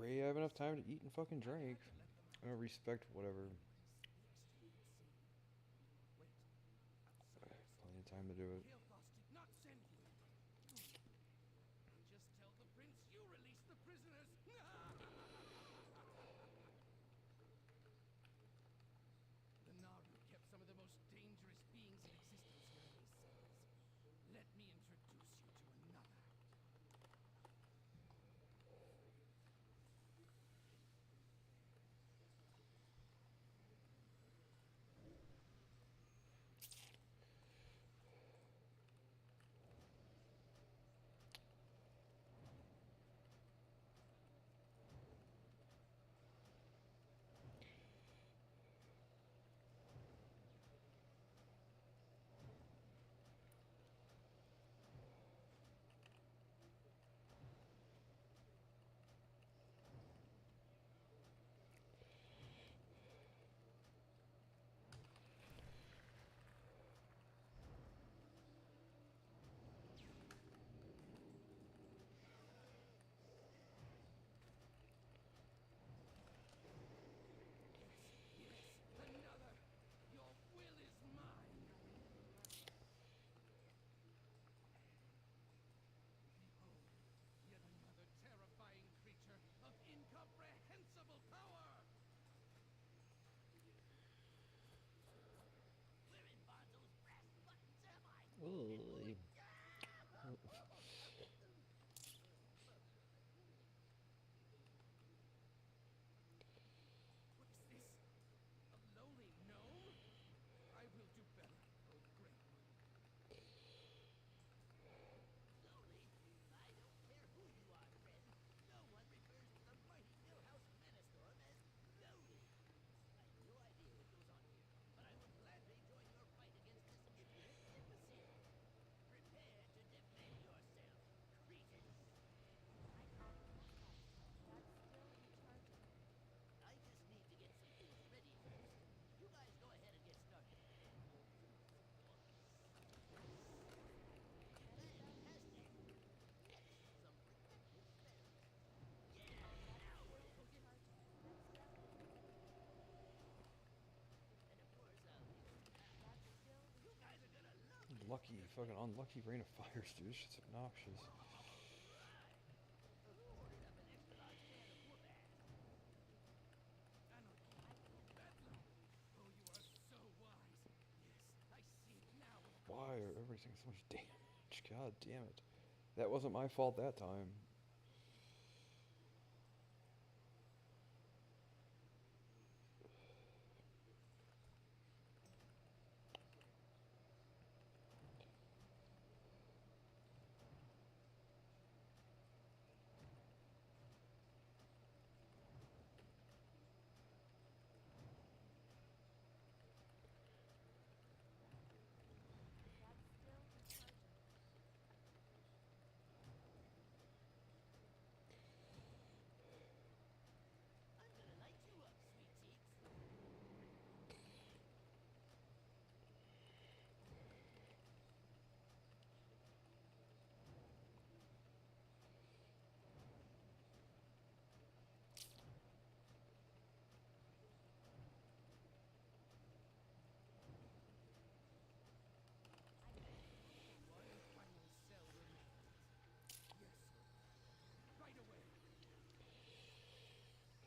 Pray I have enough time to eat and fucking drink. I don't respect whatever. Plenty of time to do it. lucky, fucking unlucky rain of fires, dude. This shit's obnoxious. Why are everybody taking so much damage? God damn it. That wasn't my fault that time.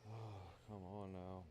Oh, come on now.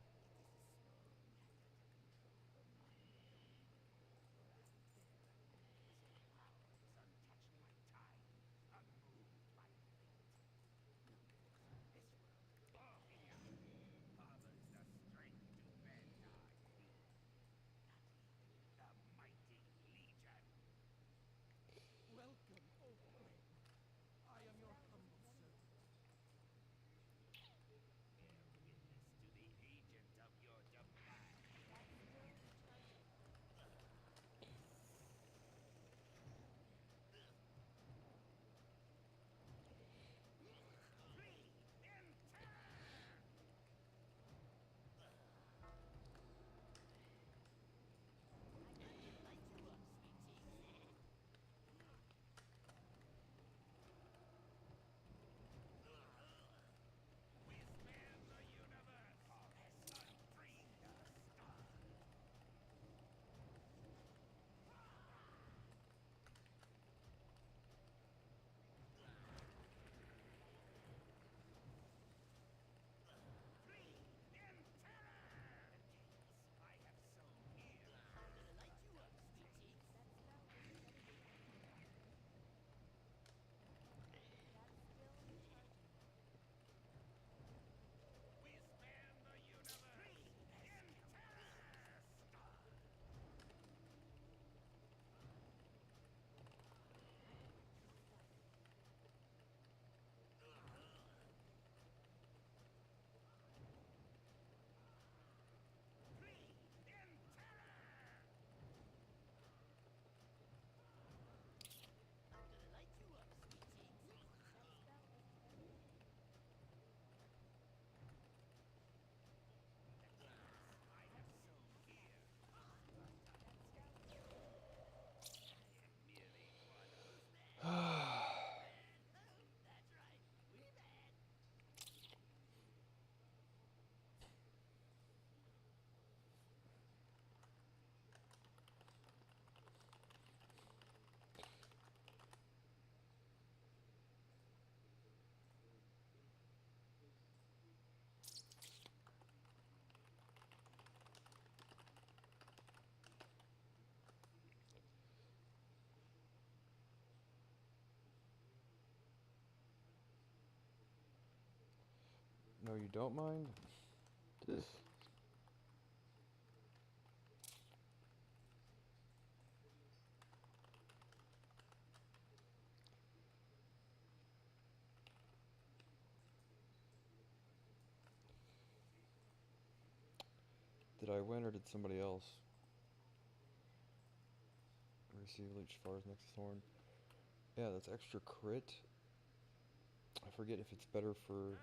No, you don't mind? Did I win or did somebody else? Receive leech fars next thorn. Yeah, that's extra crit. I forget if it's better for...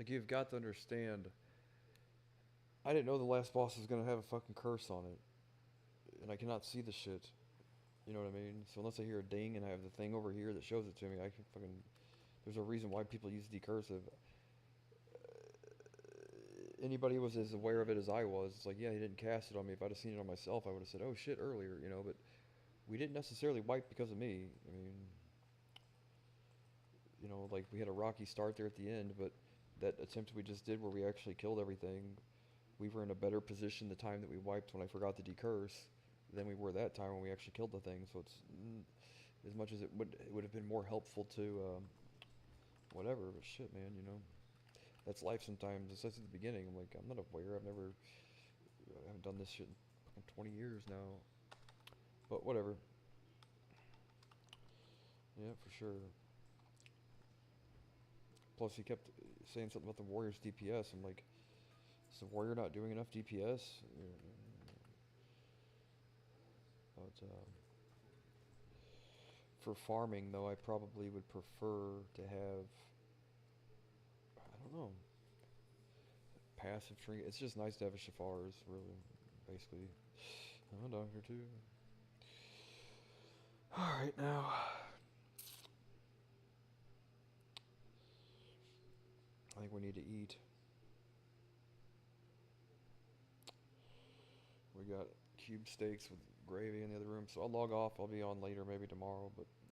Like, you've got to understand. I didn't know the last boss was gonna have a fucking curse on it, and I cannot see the shit. You know what I mean? So unless I hear a ding and I have the thing over here that shows it to me, I can fucking. There's a reason why people use decursive. Anybody was as aware of it as I was. It's like, yeah, he didn't cast it on me. If I'd have seen it on myself, I would have said, oh shit, earlier, you know. But we didn't necessarily wipe because of me. I mean, you know, like we had a rocky start there at the end, but that attempt we just did where we actually killed everything, we were in a better position the time that we wiped when I forgot to decurse than we were that time when we actually killed the thing. So it's as much as it would have been more helpful to whatever. But shit, man, you know, that's life sometimes. It's just at the beginning. I'm like, I'm not aware. I haven't done this shit in fucking 20 years now. But whatever. Yeah, for sure. Plus, he kept saying something about the Warriors DPS. I'm like, is the Warrior not doing enough DPS? But for farming, though, I probably would prefer to have, I don't know, passive trinket. It's just nice to have a Shafar's, really, basically. I'm a doctor, too. Alright, now. I think we need to eat. We got cube steaks with gravy in the other room, so I'll log off. I'll be on later, maybe tomorrow, but